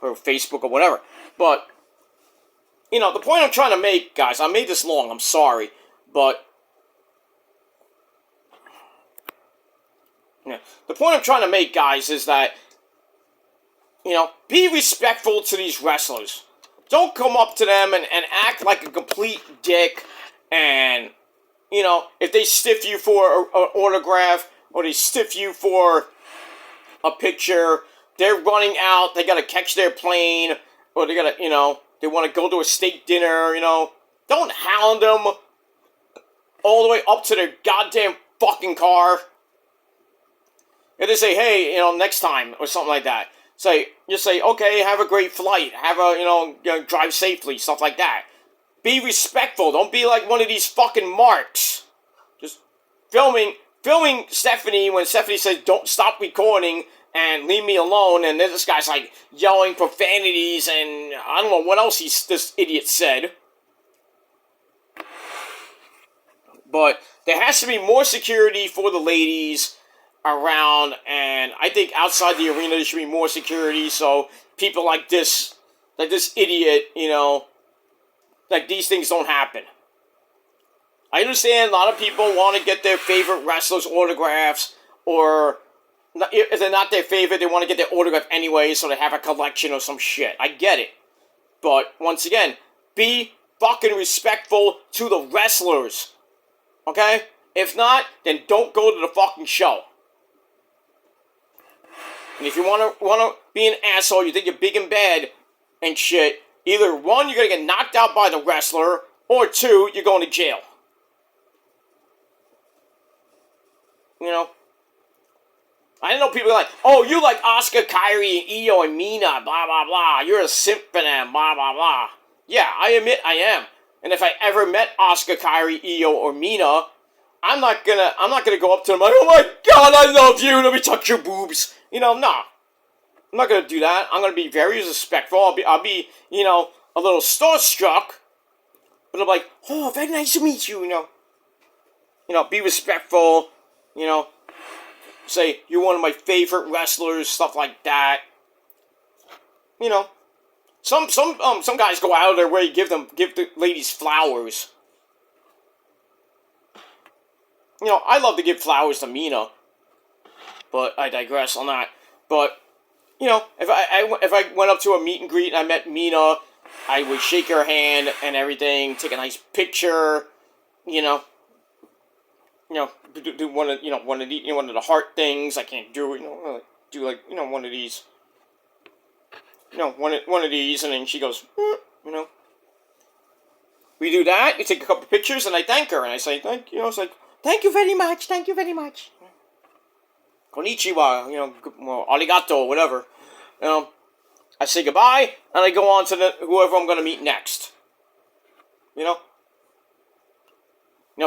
A: her Facebook or whatever. But, the point I'm trying to make, guys, I made this long, I'm sorry, but the point I'm trying to make, guys, is that, be respectful to these wrestlers. Don't come up to them and act like a complete dick, and, if they stiff you for an autograph, or they stiff you for a picture, they're running out, they gotta catch their plane, or they gotta, they want to go to a steak dinner, don't hound them all the way up to their goddamn fucking car. If they say, hey, next time, or something like that, just say, okay, have a great flight, drive safely, stuff like that. Be respectful, don't be like one of these fucking marks. Just filming Stephanie when Stephanie says, don't stop recording and leave me alone, and then this guy's like yelling profanities, and I don't know what else this idiot said. But there has to be more security for the ladies around, and I think outside the arena there should be more security, so people like this idiot, like these things don't happen. I understand a lot of people want to get their favorite wrestlers' autographs, or if they're not their favorite, they want to get their autograph anyway, so they have a collection or some shit. I get it. But, once again, be fucking respectful to the wrestlers. Okay? If not, then don't go to the fucking show. And if you want to be an asshole, you think you're big and bad and shit, either one, you're going to get knocked out by the wrestler, or two, you're going to jail. I know people are like, oh, you like Asuka, Kairi, and Io, and Mina, blah, blah, blah. You're a simp for them, blah, blah, blah. Yeah, I admit I am. And if I ever met Asuka, Kairi, Io, or Mina, I'm not gonna go up to them like, oh my god, I love you, let me touch your boobs. Nah. I'm not gonna do that. I'm gonna be very respectful. I'll be, a little starstruck. But I'm like, oh, very nice to meet you, be respectful, say, you're one of my favorite wrestlers, stuff like that. Some guys go out of their way to give the ladies flowers. I love to give flowers to Mina, but I digress on that. But if I went up to a meet and greet and I met Mina, I would shake her hand and everything, take a nice picture, do one of one of the heart things. I can't do it, do like one of these. One of these, and then she goes, We do that, we take a couple pictures, and I thank her, and I say, it's like, thank you very much. Konnichiwa, arigato, whatever. I say goodbye, and I go on to whoever I'm going to meet next. If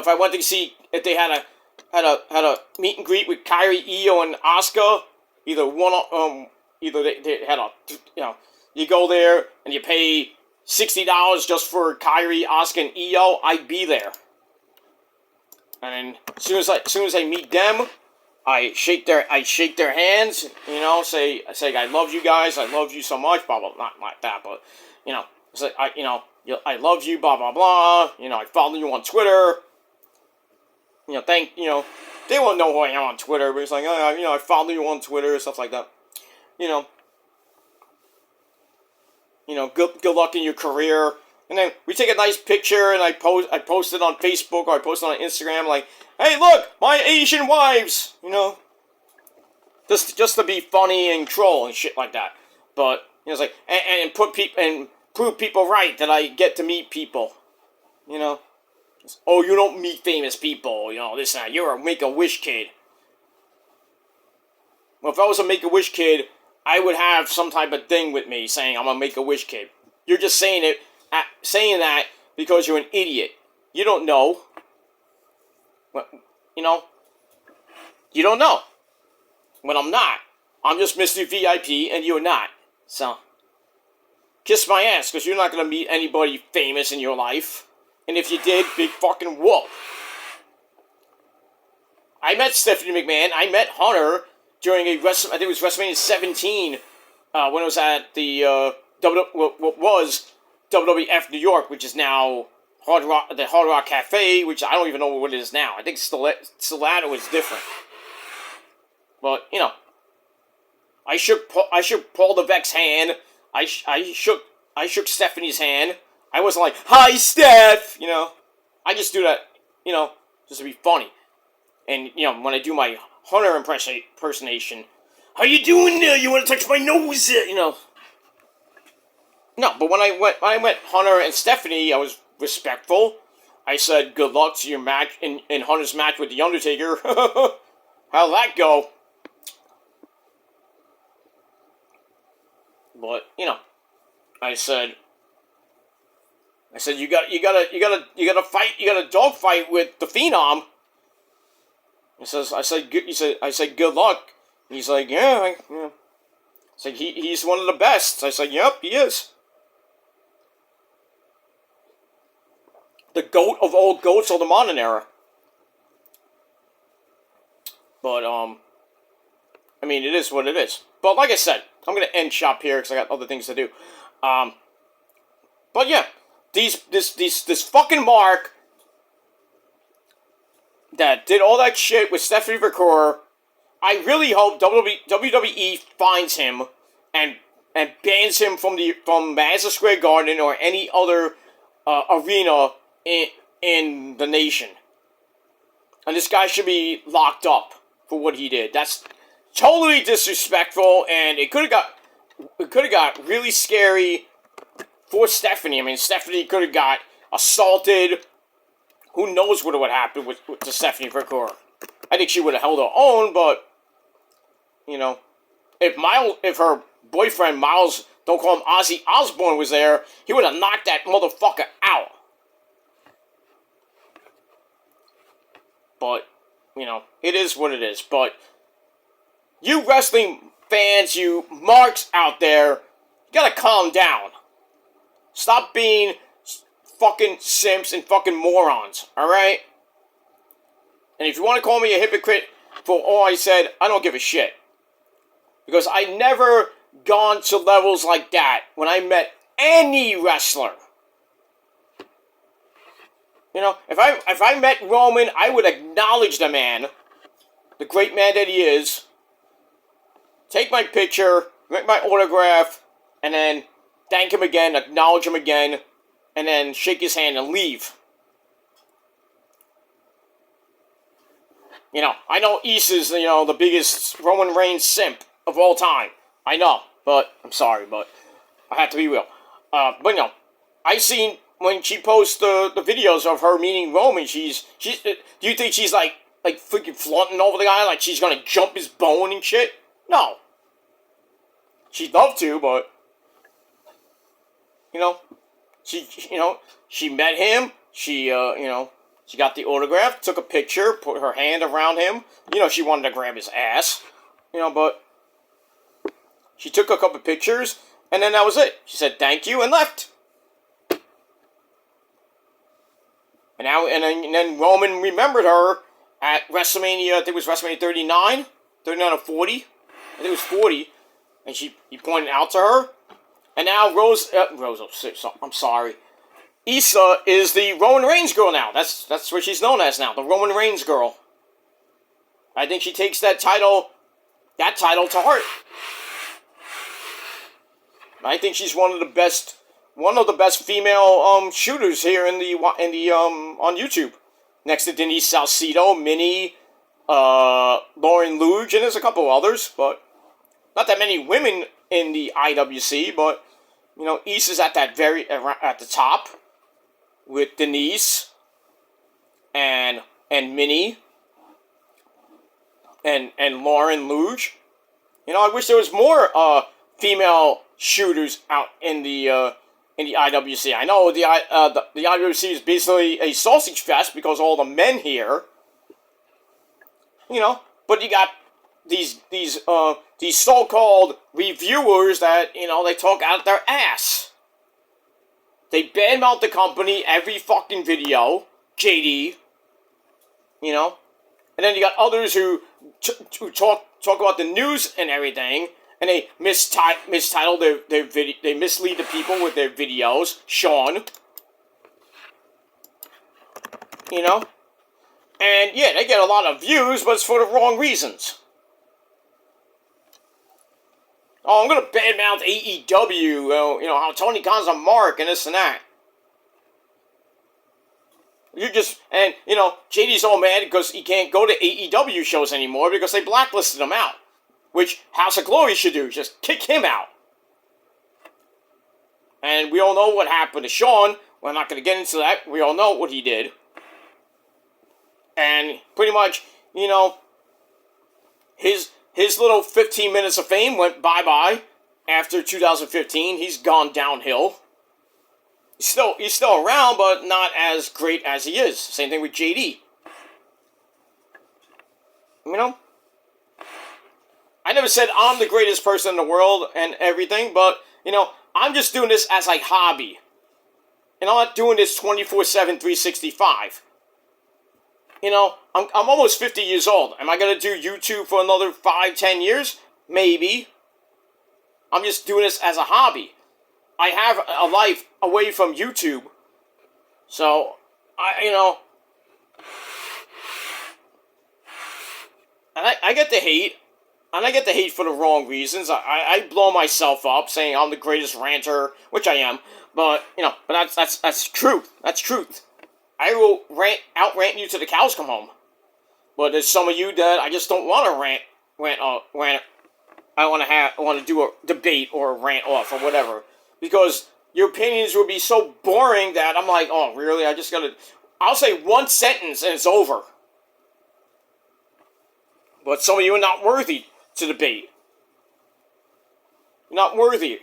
A: I went to see, if they had a meet and greet with Kairi, Io, and Asuka, either they had you go there and you pay $60 just for Kairi, Asuka, and Io, I'd be there. And then as soon as I meet them, I shake their hands, say I love you guys, I love you so much, blah blah, not like that, but say I love you, blah blah blah, I follow you on Twitter, they won't know who I am on Twitter, but it's like, I follow you on Twitter, stuff like that, good luck in your career. And then we take a nice picture, and I post it on Facebook, or I post it on Instagram, like, hey, look, my Asian wives, just to be funny and troll and shit like that. But it's like, and prove people right that I get to meet people, Oh, you don't meet famous people, this and that. You're a Make-A-Wish kid. Well, if I was a Make-A-Wish kid, I would have some type of thing with me saying I'm a Make-A-Wish kid. You're just saying that because you're an idiot. You don't know. You don't know. But I'm not. I'm just Mr. VIP and you're not. So, kiss my ass, because you're not going to meet anybody famous in your life. And if you did, big fucking whoop. I met Stephanie McMahon. I met Hunter during I think it was WrestleMania 17, when it was at the what was WWF New York, which is now the Hard Rock Cafe, which I don't even know what it is now. I think Stiletto is different. But I shook Paul Levesque's hand. I shook Stephanie's hand. I wasn't like, hi, Steph! I just do that, just to be funny. And, when I do my Hunter impersonation, how you doing there? You want to touch my nose? No, but when I met Hunter and Stephanie, I was respectful. I said, good luck to your match, in Hunter's match with The Undertaker. How'd that go? But, I said, you gotta fight, you gotta dog fight with the Phenom. I said, good luck. He's like, yeah. It's like, he's one of the best. I said, yep, he is. The GOAT of all GOATs of the modern era. But, it is what it is. But like I said, I'm gonna end shop here because I got other things to do. But yeah, this fucking Mark that did all that shit with Stephanie Vaquer, I really hope WWE finds him and bans him from Madison Square Garden or any other arena in the nation. And this guy should be locked up for what he did. That's totally disrespectful, and it could have got really scary for Stephanie. Stephanie could have got assaulted. Who knows what would happen with Stephanie Vaquer? I think she would have held her own, but you know, if her boyfriend Miles, don't call him Ozzy Osbourne, was there, he would have knocked that motherfucker out. But, you know, it is what it is. But you wrestling fans, you marks out there, you gotta calm down. Stop being fucking simps and fucking morons, alright? And if you want to call me a hypocrite for all I said, I don't give a shit. Because I never gone to levels like that when I met any wrestler. You know, if I met Roman, I would acknowledge the man, the great man that he is, take my picture, make my autograph, and then thank him again, acknowledge him again, and then shake his hand and leave. You know, I know Isa's, you know, the biggest Roman Reigns simp of all time. I know, but I'm sorry, but I have to be real. But you know, I seen when she posts the videos of her meeting Roman, she's do you think she's like freaking flaunting over the guy, like she's gonna jump his bone and shit? No. She'd love to, but you know, she met him. She she got the autograph, took a picture, put her hand around him. You know, she wanted to grab his ass. You know, but she took a couple pictures, and then that was it. She said thank you and left. And then Roman remembered her at WrestleMania. I think it was WrestleMania 39 or 40. I think it was 40. And he pointed out to her. And now I'm sorry. Isa is the Roman Reigns girl now. That's what she's known as now, the Roman Reigns girl. I think she takes that title to heart. I think she's one of the best female shooters here in the on YouTube. Next to Denise Salcedo, Minnie, Lauren Luge, and there's a couple others, but not that many women in the IWC. But you know, Isa's at the top with Denise and Minnie and Lauren Luge. You know, I wish there was more female shooters out in the IWC. I know the IWC is basically a sausage fest because all the men here. You know, but you got these so-called reviewers that, you know, they talk out their ass. They badmouth the company every fucking video, JD. You know, and then you got others who talk about the news and everything. And they mistitle their video. They mislead the people with their videos. Sean. You know? And yeah, they get a lot of views, but it's for the wrong reasons. Oh, I'm gonna badmouth AEW. You know, how Tony Khan's a mark and this and that. And you know, JD's all mad because he can't go to AEW shows anymore because they blacklisted him out. Which House of Glory should do, just kick him out. And we all know what happened to Sean. We're not going to get into that. We all know what he did. And pretty much, you know, his little 15 minutes of fame went bye-bye after 2015. He's gone downhill. He's still around, but not as great as he is. Same thing with JD. You know? I never said I'm the greatest person in the world and everything, but, you know, I'm just doing this as a hobby. And I'm not doing this 24/7, 365. You know, I'm almost 50 years old. Am I going to do YouTube for another 5-10 years? Maybe. I'm just doing this as a hobby. I have a life away from YouTube. So, and I get the hate. And I get the hate for the wrong reasons. I blow myself up saying I'm the greatest ranter, which I am. But, you know, that's truth. That's truth. I will out-rant you to the cows come home. But there's some of you that I just don't want to rant. I want to do a debate or a rant off or whatever. Because your opinions will be so boring that I'm like, oh, really? I'll say one sentence and it's over. But some of you are not worthy to debate. You're not worthy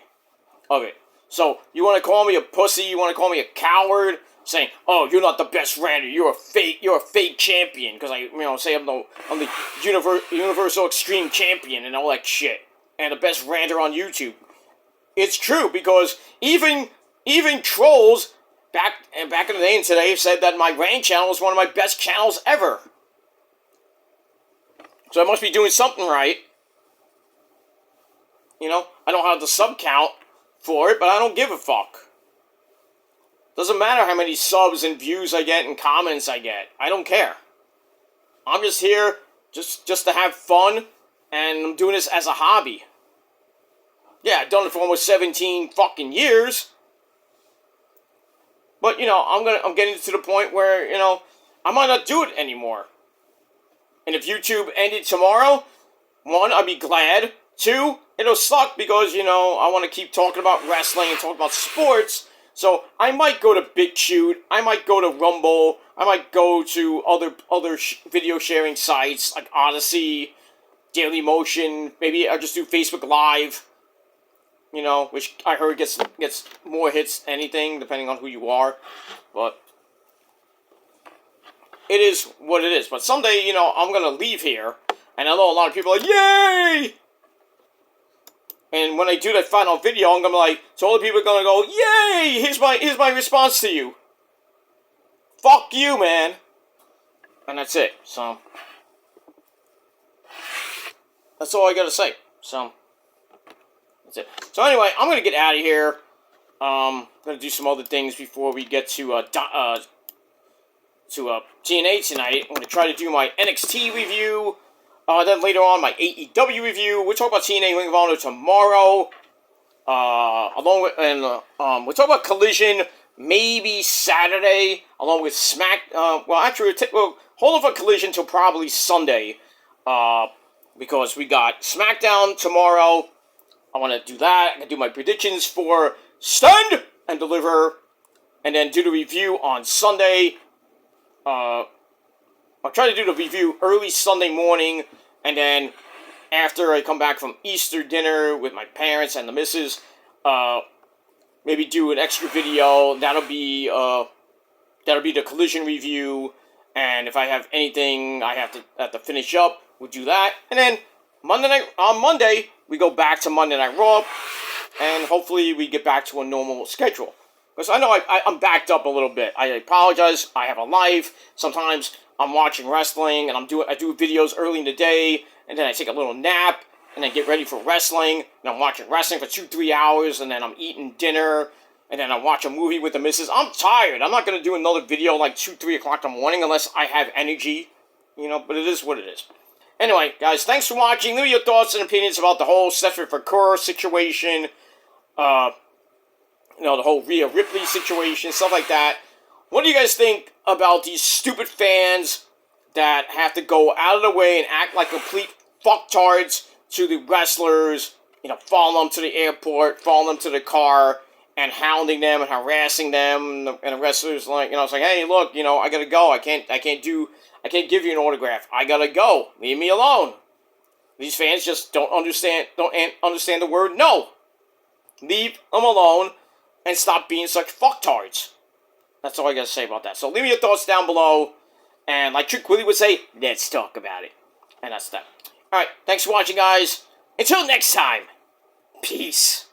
A: of it. So, you want to call me a pussy, you want to call me a coward, saying, "Oh, you're not the best ranter, you're a fake champion," because say I'm the Universal Extreme Champion and all that shit, and the best ranter on YouTube. It's true, because even trolls back in the day and today have said that my Rant channel is one of my best channels ever. So I must be doing something right. I don't have the sub count for it, but I don't give a fuck. Doesn't matter how many subs and views I get and comments I get. I don't care. I'm just here just to have fun, and I'm doing this as a hobby. Yeah, I've done it for almost 17 fucking years. But, I'm getting to the point where, I might not do it anymore. And if YouTube ended tomorrow, 1, I'd be glad. 2, it'll suck because, I want to keep talking about wrestling and talking about sports. So I might go to BitChute, I might go to Rumble, I might go to other video sharing sites like Odyssey, Dailymotion. Maybe I'll just do Facebook Live. Which I heard gets more hits than anything, depending on who you are. But it is what it is. But someday, I'm going to leave here. And I know a lot of people are like, yay! And when I do that final video, I'm going to be like, so all the people are going to go, yay! Here's my response to you. Fuck you, man. And that's it. So, that's all I got to say. So, that's it. So anyway, I'm going to get out of here. I'm going to do some other things before we get to TNA tonight. I'm going to try to do my NXT review. Then later on, my AEW review. We'll talk about TNA Ring of Honor tomorrow. We'll talk about Collision maybe Saturday, along with we'll hold off on Collision till probably Sunday. Because we got SmackDown tomorrow. I want to do that. I'm going to do my predictions for Stand and Deliver. And then do the review on Sunday. I'll try to do the review early Sunday morning. And then after I come back from Easter dinner with my parents and the missus, maybe do an extra video. That'll be the Collision review. And if I have anything I have to finish up, we'll do that. And then on Monday, we go back to Monday Night Raw, and hopefully we get back to a normal schedule. Because I know I'm backed up a little bit. I apologize. I have a life. Sometimes I'm watching wrestling, and I do videos early in the day, and then I take a little nap, and then get ready for wrestling, and I'm watching wrestling for 2-3 hours, and then I'm eating dinner, and then I watch a movie with the missus. I'm tired. I'm not going to do another video like 2-3 o'clock in the morning unless I have energy, but it is what it is. Anyway, guys, thanks for watching. Leave me your thoughts and opinions about the whole Seth Vaquer situation, the whole Rhea Ripley situation, stuff like that. What do you guys think about these stupid fans that have to go out of the way and act like complete fucktards to the wrestlers, following them to the airport, following them to the car, and hounding them and harassing them, and the wrestlers it's like, hey, look, I gotta go. I can't give you an autograph. I gotta go. Leave me alone. These fans just don't understand the word no. Leave them alone and stop being such fucktards. That's all I gotta say about that. So leave me your thoughts down below. And like Trick Willie would say, let's talk about it. And that's that. Alright, thanks for watching, guys. Until next time, peace.